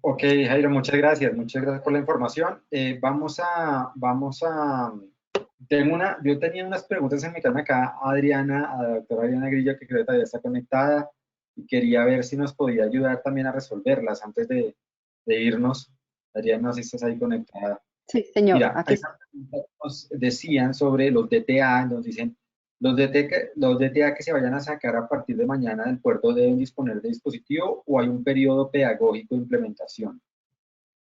Ok, Jairo, muchas gracias por la información. Yo tenía unas preguntas en mi canal acá, Adriana, a la doctora Adriana Grillo, que creo que todavía está conectada, y quería ver si nos podía ayudar también a resolverlas antes de irnos. Adriana, si estás ahí conectada. Sí, señor, Mira, aquí hay está. una pregunta que nos decían sobre los DTA, nos dicen, los DTA que se vayan a sacar a partir de mañana del puerto deben disponer de dispositivo o hay un periodo pedagógico de implementación.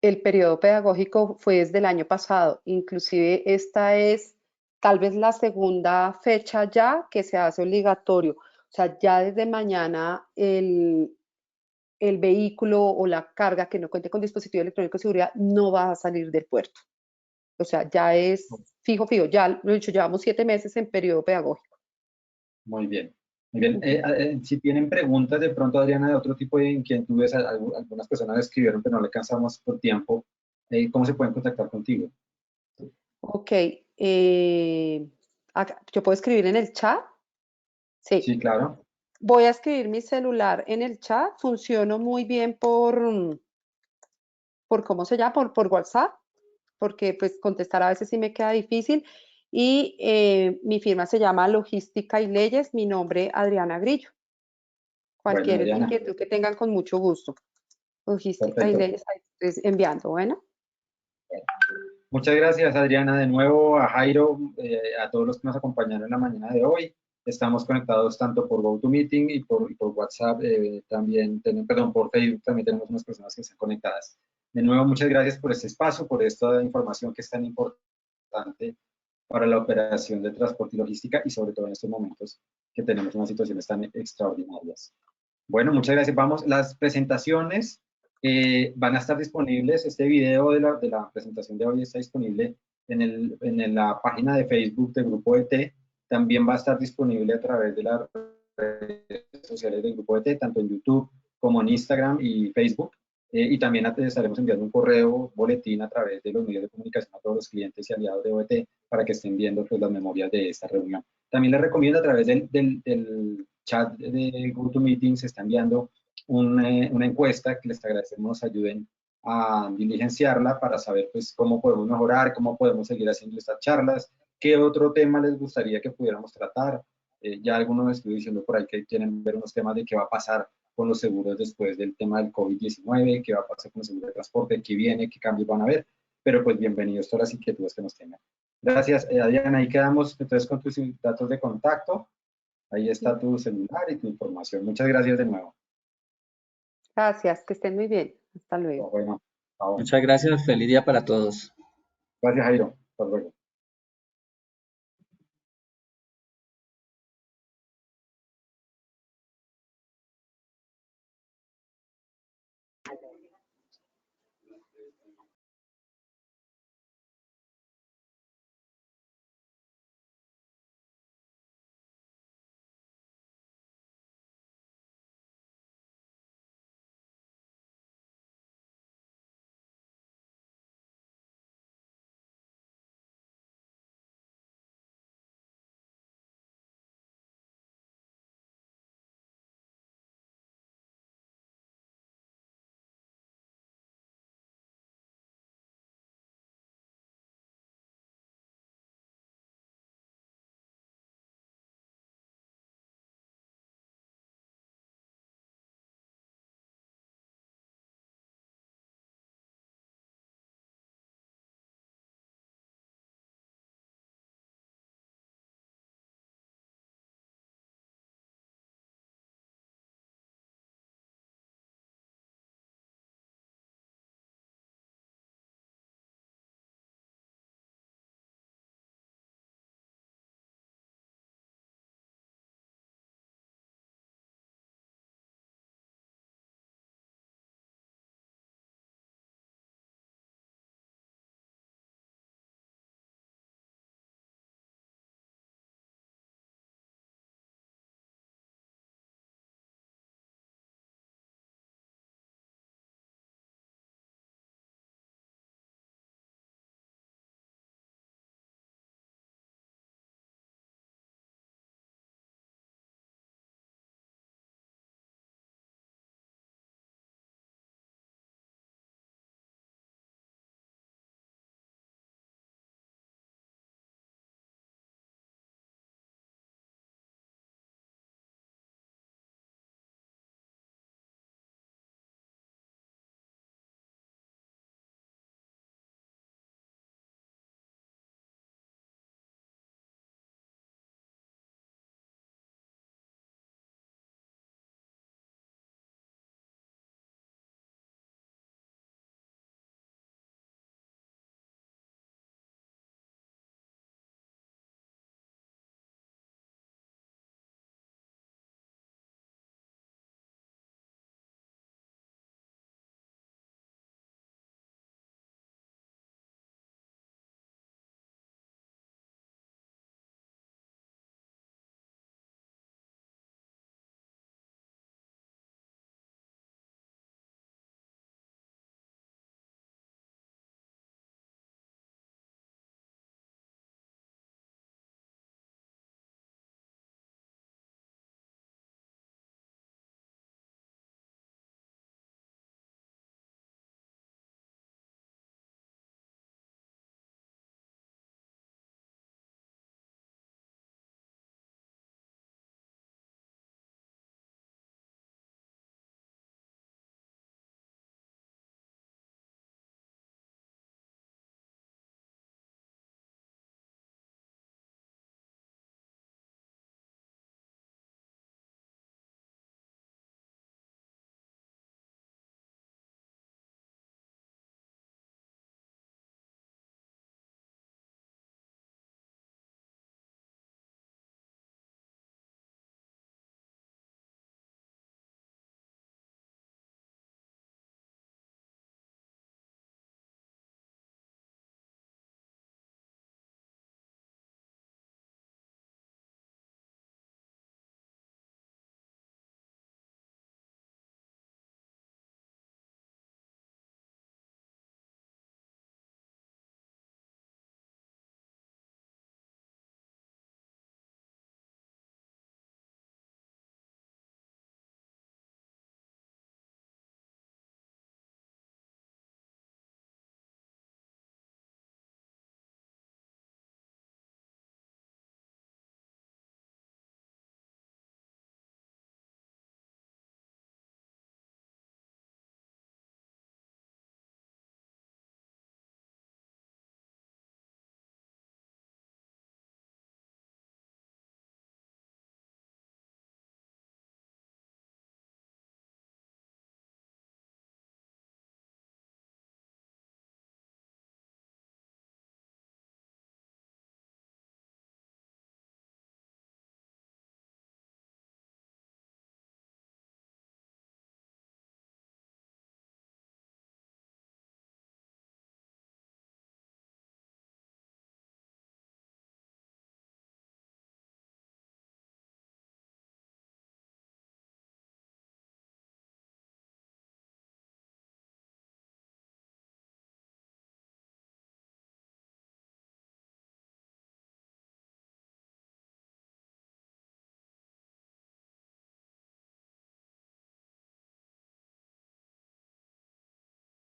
El periodo pedagógico fue desde el año pasado, inclusive esta es tal vez la segunda fecha ya que se hace obligatorio. O sea, ya desde mañana el vehículo o la carga que no cuente con dispositivo electrónico de seguridad no va a salir del puerto. O sea, ya es fijo, ya lo he dicho, llevamos 7 meses en periodo pedagógico. Muy bien. Muy bien. Si tienen preguntas de pronto, Adriana, de otro tipo de inquietudes, algunas personas escribieron, pero no le alcanzamos por tiempo. ¿Cómo se pueden contactar contigo? Ok. ¿Yo puedo escribir en el chat? Sí. Sí, claro. Voy a escribir mi celular en el chat. Funciono muy bien por ¿cómo se llama? Por WhatsApp, porque pues contestar a veces sí me queda difícil. Y mi firma se llama Logística y Leyes, mi nombre Adriana Grillo. Bueno, Cualquier Adriana, inquietud que tengan con mucho gusto. Logística y perfecto. Leyes, ahí estoy enviando, bueno. Muchas gracias, Adriana, de nuevo, a Jairo, a todos los que nos acompañaron en la mañana de hoy. Estamos conectados tanto por GoToMeeting y por WhatsApp, por Facebook también tenemos unas personas que están conectadas. De nuevo, muchas gracias por este espacio, por esta información que es tan importante para la operación de transporte y logística y sobre todo en estos momentos que tenemos unas situaciones tan extraordinarias. Bueno, muchas gracias. Vamos, las presentaciones van a estar disponibles. Este video de la presentación de hoy está disponible en la página de Facebook del Grupo ET. También va a estar disponible a través de la redes sociales del Grupo ET, tanto en YouTube como en Instagram y Facebook. Y también estaremos enviando un correo, boletín a través de los medios de comunicación a todos los clientes y aliados de OET para que estén viendo pues, las memorias de esta reunión. También les recomiendo a través del chat de GoToMeeting se está enviando una encuesta que les agradecemos nos ayuden a diligenciarla para saber pues, cómo podemos mejorar, cómo podemos seguir haciendo estas charlas, qué otro tema les gustaría que pudiéramos tratar. Ya algunos estoy diciendo por ahí que quieren ver unos temas de qué va a pasar con los seguros después del tema del COVID-19, qué va a pasar con los seguros de transporte, qué viene, qué cambios van a haber, pero pues bienvenidos todas las inquietudes que nos tengan. Gracias, Adriana, ahí quedamos entonces con tus datos de contacto, ahí está tu celular y tu información. Muchas gracias de nuevo. Gracias, que estén muy bien. Hasta luego. Bueno, Muchas gracias, feliz día para todos. gracias, Jairo. Hasta luego.